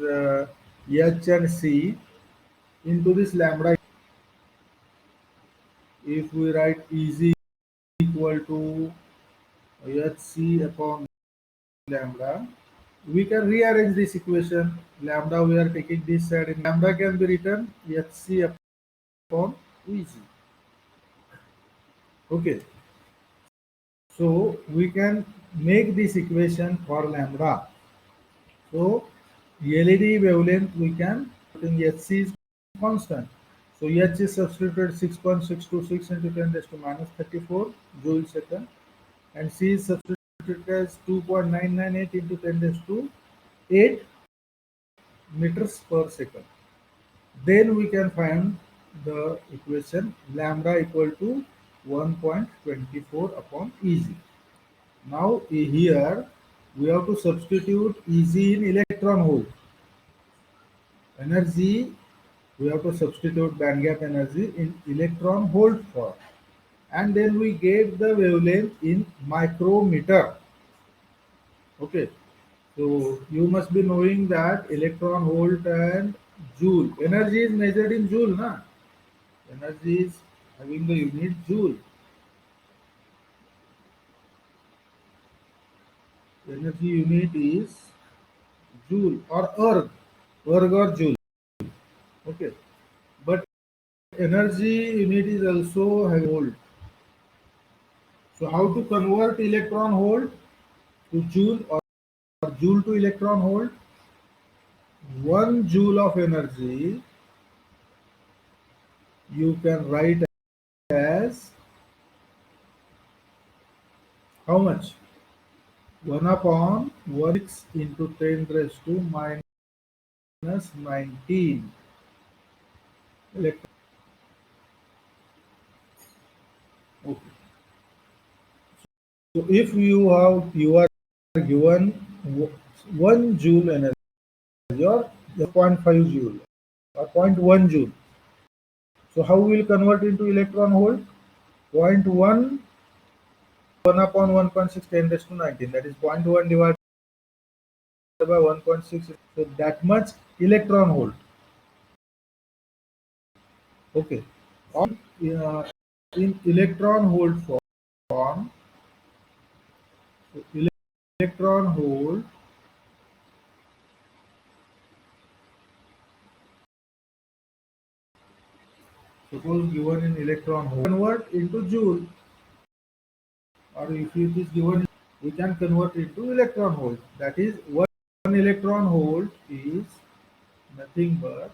H and C, into this lambda, if we write Ez equal to Hc upon lambda, we can rearrange this equation. Lambda we are taking this side, and lambda can be written Hc upon Ez. Okay, so we can make this equation for lambda. So LED wavelength we can put in Hc is constant. So H is substituted 6.626 into 10 raised to minus 34 joule second, and C is substituted as 2.998 into 10 raised to 8 meters per second. Then we can find the equation lambda equal to 1.24 upon Ez. Now here we have to substitute Ez in electron volt. Energy, we have to substitute band gap energy in electron volt form. And then we get the wavelength in micrometer. Okay. So you must be knowing that electron volt and joule. Energy is measured in joule, na? Energy is having the unit joule. Energy unit is joule or erg or joule. Okay, but energy unit is also volt. So how to convert electron volt to joule or joule to electron volt? 1 joule of energy you can write as how much? 1 upon 1 into 10 raised to minus 19 electron. Okay. So if you are given 1 joule energy or 0.5 joule or zero point 0.1 joule, so how we will convert into electron volt? 0.1 1 upon 1.6 10 raised to 19, that is 0.1 divided by 1.6, so that much electron volt. Okay, on in electron volt form, so electron volt, suppose given in electron volt, convert into joule, or if it is given, we can convert it to electron volt. That is 1 electron volt is nothing but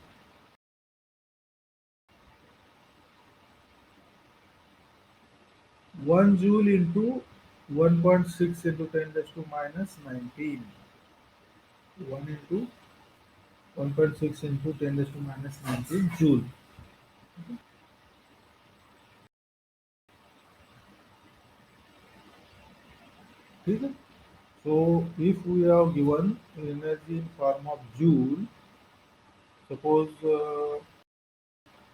1 joule into 1.6 into 10 raised to minus 19. 1 into 1.6 into 10 raised to minus 19 joule. Okay? So if we have given energy in form of joule, suppose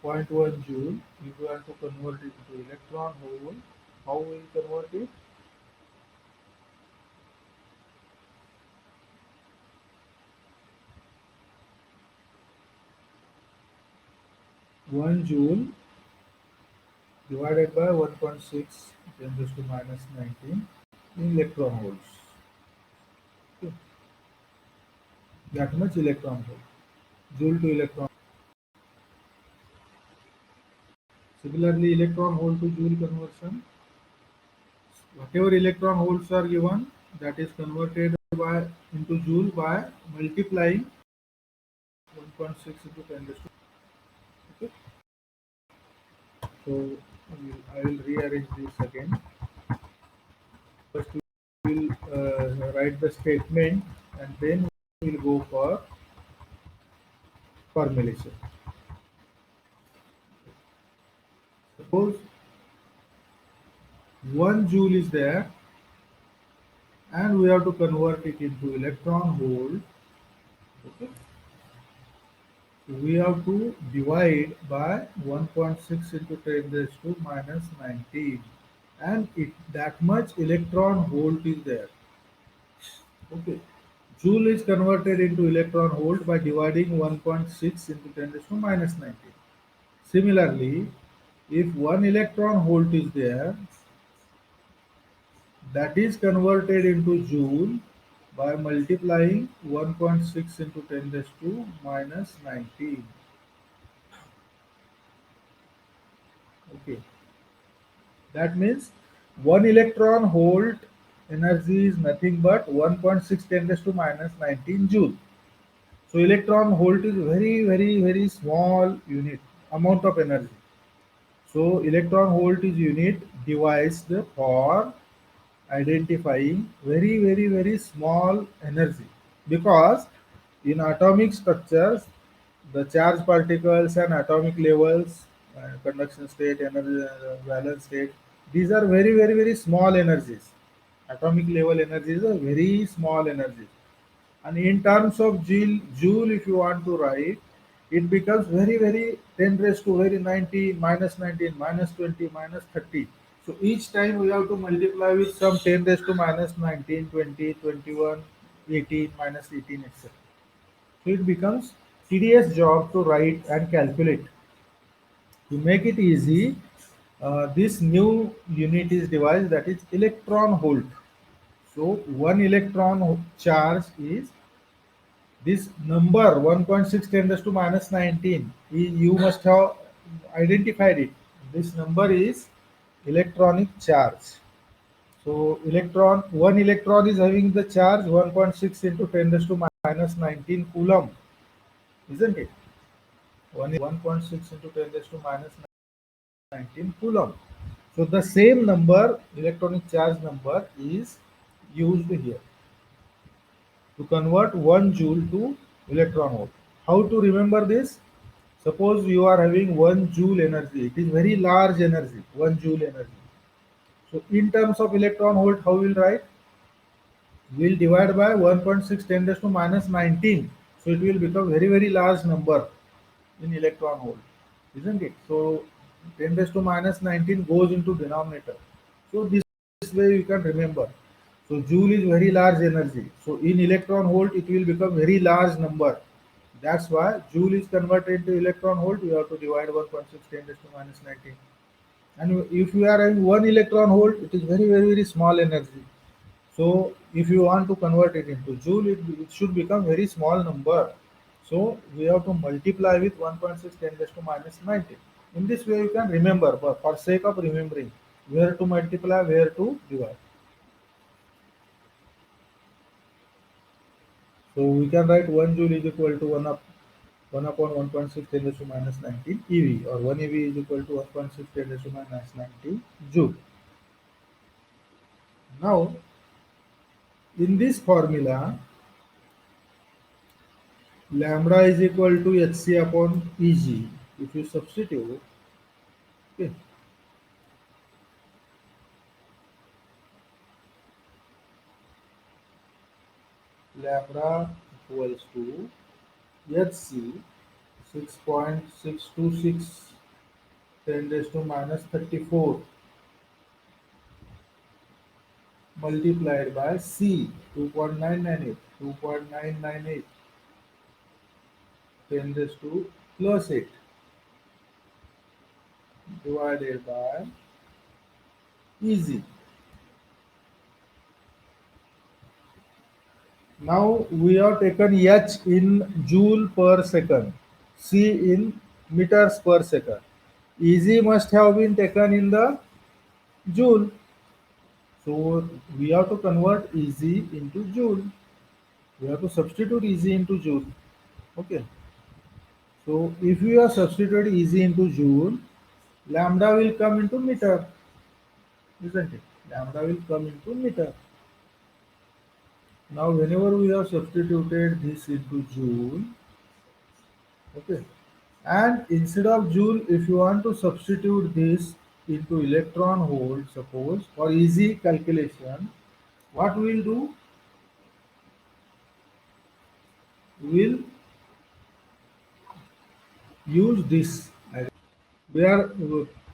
0.1 joule, if we want to convert it into electron volt, how we will convert it? 1 joule divided by 1.6 10 raised to minus 19 in electron volts. Okay. That much electron volt. Joule to electron. Similarly, electron volt to joule conversion. Whatever electron volts are given, that is converted by into joule by multiplying 1.6 into 10 raised to. Okay. So I will rearrange this again. First we will write the statement, and then we will go for formulation. Suppose 1 joule is there, and we have to convert it into electron volt. Okay. We have to divide by 1.6 into 10 raised to minus 19, and that much electron volt is there. Okay. Joule is converted into electron volt by dividing 1.6 into 10 raised to minus 19. Similarly, if 1 electron volt is there, that is converted into joule by multiplying 1.6 into 10 raised to minus 19. Okay. That means 1 electron volt energy is nothing but 1.6 10 raised to minus 19 joule. So electron volt is very, very, very small unit amount of energy. So electron volt is unit devised for identifying very, very, very small energy, because in atomic structures the charge particles and atomic levels, conduction state, energy, valence state, these are very, very, very small energies. Atomic level energies are very small energies, and in terms of joule, if you want to write, it becomes very, very 10 raised to very 90, minus 19, minus 20, minus 30. So each time we have to multiply with some 10 raised to minus 19, 20, 21, 18, minus 18, etc. So it becomes tedious job to write and calculate. To make it easy, this new unit is devised, that is electron volt. So one electron charge is this number 1.6 10 raised to minus 19. You must have identified it. This number is electronic charge. So one electron is having the charge 1.6 into 10 raised to minus 19 coulomb, isn't it? 1.6 into 10 raised to minus 19 coulomb. So the same number, electronic charge number, is used here to convert 1 joule to electron volt. How to remember this? Suppose you are having 1 joule energy. It is very large energy, 1 joule energy. So in terms of electron volt, how we'll write? We'll divide by 1.6 10 raised to minus 19. So it will become very, very large number in electron volt, isn't it? So 10 raised to minus 19 goes into denominator. So this way you can remember. So joule is very large energy. So in electron volt, it will become very large number. That's why joule is converted to electron volt. We have to divide 1.6 10 raised to minus 19. And if you are having 1 electron volt, it is very, very, very small energy. So if you want to convert it into joule, it should become very small number. So we have to multiply with 1.6 10 raised to minus 19. In this way you can remember, but for sake of remembering, where to multiply, where to divide. So we can write 1 joule is equal to 1 upon 1.6 10 raised to minus 19 EV, or 1 EV is equal to 1.6 10 raised to minus 19 joule. Now in this formula, lambda is equal to hc upon eg. If you substitute, okay, lambda equals to hc 6.626 10 raised to minus 34 multiplied by c 2.998 2.998 10 raised to plus 8 divided by eg. Now we have taken h in joule per second, c in meters per second. Eg must have been taken in the joule. So we have to convert Eg into joule. We have to substitute Eg into joule. Okay. So if we are substituted Eg into joule, lambda will come into meter, isn't it? Lambda will come into meter. Now whenever we have substituted this into joule, okay, and instead of joule, if you want to substitute this into electron volt, suppose, for easy calculation, what we will do? will use this. We are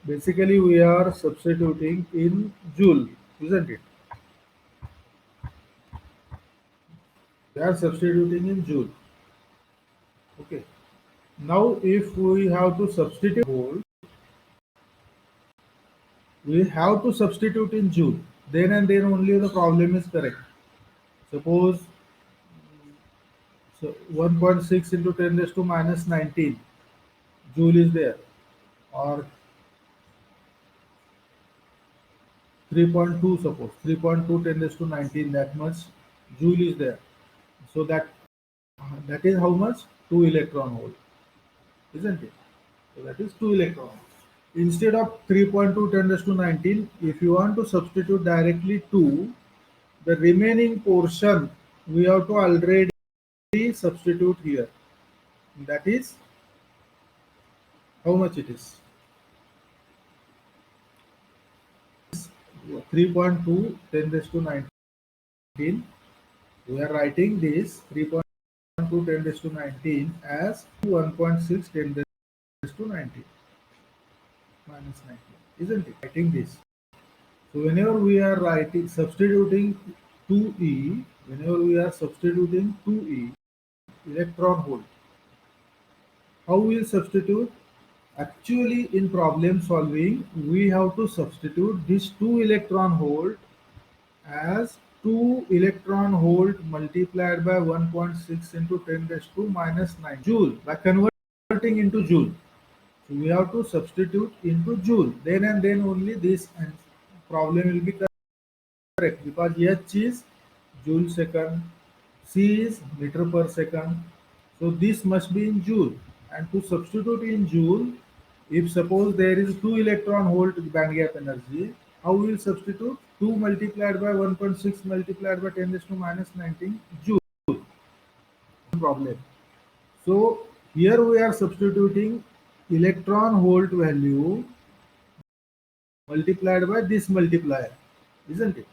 basically we are substituting in joule, isn't it? We are substituting in joule. Okay. Now, if we have to substitute volt, we have to substitute in joule. Then and then only the problem is correct. Suppose so 1.6 into 10 raised to minus 19 joule is there, or 3.2, suppose 3.2 10 raised to 19, that much joule is there. So that is how much? 2 electron volt, isn't it? So that is 2 electron. Instead of 3.2 10 raised to 19, if you want to substitute directly 2, the remaining portion we have to already substitute here. That is how much it is? 3.2 10 raised to 19. We are writing this 3.2 10 raised to 19 as 1.6 10 raised to 19 minus 19, isn't it? Writing this. So whenever we are writing substituting 2e, whenever we are substituting 2e electron volt, how we will substitute? Actually, in problem solving, we have to substitute this 2 electron volt as 2 electron volt multiplied by 1.6 into 10 raised to minus 9 joule by converting into joule. So we have to substitute into joule. Then and then only this problem will be correct, because H is joule second, C is meter per second. So this must be in joule. And to substitute in joule, if suppose there is 2 electron volt band gap energy, how we will substitute? 2 multiplied by 1.6 multiplied by 10 raised to minus 19 joule. Problem. So here we are substituting electron volt value multiplied by this multiplier, isn't it?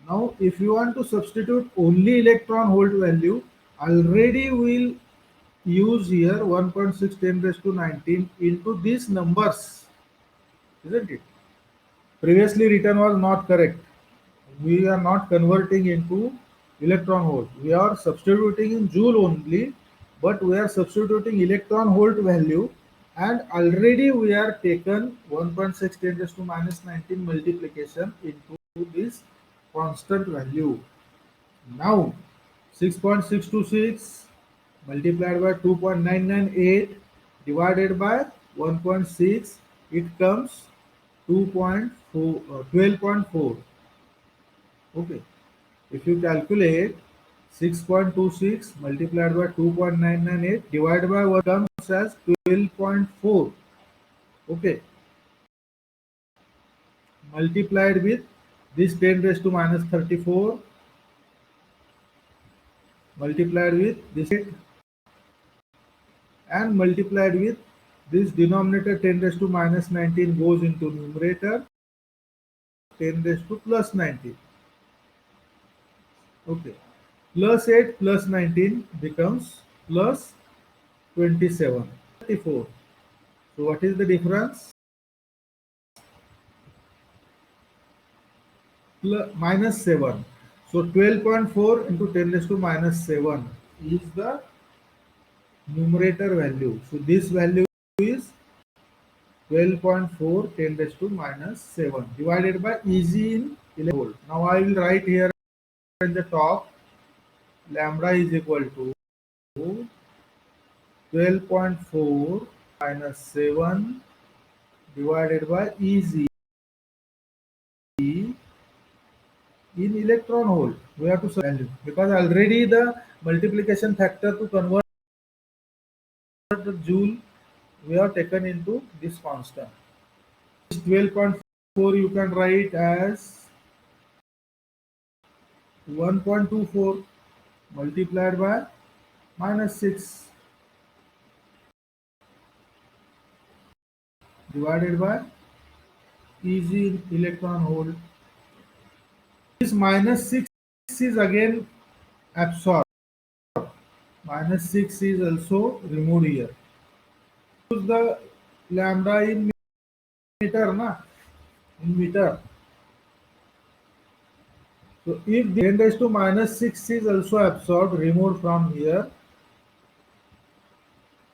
Now, if you want to substitute only electron volt value, already we'll use here 1.6 10 raised to 19 into these numbers, isn't it? Previously written was not correct. We are not converting into electron volt. We are substituting in joule only, but we are substituting electron volt value, and already we are taken 1.6 10 raised to minus 19 multiplication into this constant value. Now 6.626 multiplied by 2.998 divided by 1.6, it comes 2.4 12.4. Okay, if you calculate 6.26 multiplied by 2.998 divided by what comes as 12.4. Okay, multiplied with this 10 raised to minus 34 multiplied with this 8 and multiplied with this denominator 10 raised to minus 19 goes into numerator 10 raised to plus 19. Okay, plus 8 plus 19 becomes plus 27 34. So what is the difference? Minus 7. So 12.4 into 10 raised to minus 7 is the numerator value. So this value is 12.4 10 raised to minus 7 divided by Eg in 11 volt. Now I will write here in the top lambda is equal to 12.4 minus 7 divided by Eg in electron volt. We have to value because already the multiplication factor to convert the joule we have taken into this constant. 12.4 you can write as 1.24 multiplied by minus 6 divided by Eg in electron volt. This minus 6 is again absorbed. minus 6 is also removed here. Use the lambda in meter, na? In meter. So if the 10 raised to minus 6 is also absorbed, removed from here,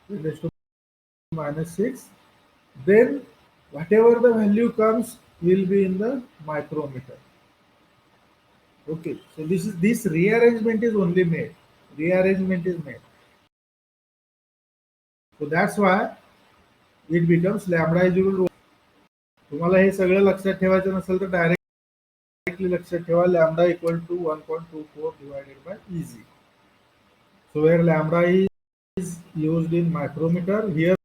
10 raised to minus 6, then whatever the value comes will be in the micrometer. Okay, so this rearrangement is only made. Rearrangement is made. So that's why it becomes lambda is equal to. तुम्हाला हे सगळं लक्षात ठेवायचं नसेल तर directly लक्षात ठेवा lambda equal to 1.24 divided by EZ. So where lambda is used in micrometer, here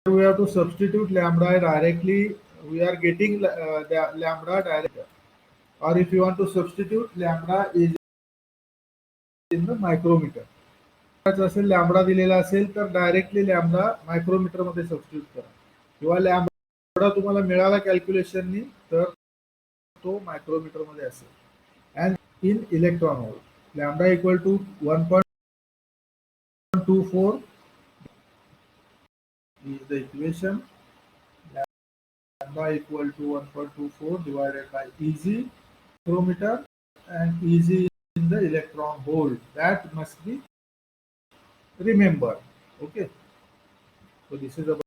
we have to substitute lambda directly. We are getting the lambda directly. Or if you want to substitute, lambda is in the micrometer. असेल lambda दिलेला असेल तर directly lambda micrometre मध्ये substitute करा किंवा lambda तुम्हाला मिळाला कॅल्क्युलेशननी तर तो मायक्रोमीटर मध्ये असेल and in electron volt lambda equal to 1.24 is the equation. Lambda equal to 1.24 divided by EZ micrometer and EZ in the electron volt. That must be remembered. Okay. So this is about.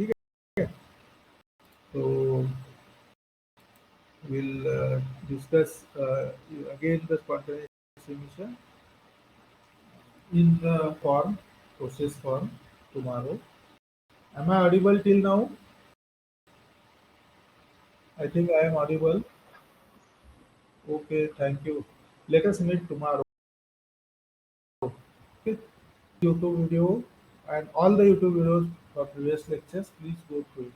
Okay. So we'll discuss again the spontaneous emission in the form, process form tomorrow. Am I audible till now? I think I am audible. Okay, thank you. Let us meet tomorrow. Okay. YouTube video and all the YouTube videos for previous lectures, please go through it.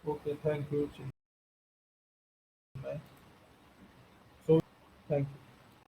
Okay, thank you. Chinmay. So, thank you.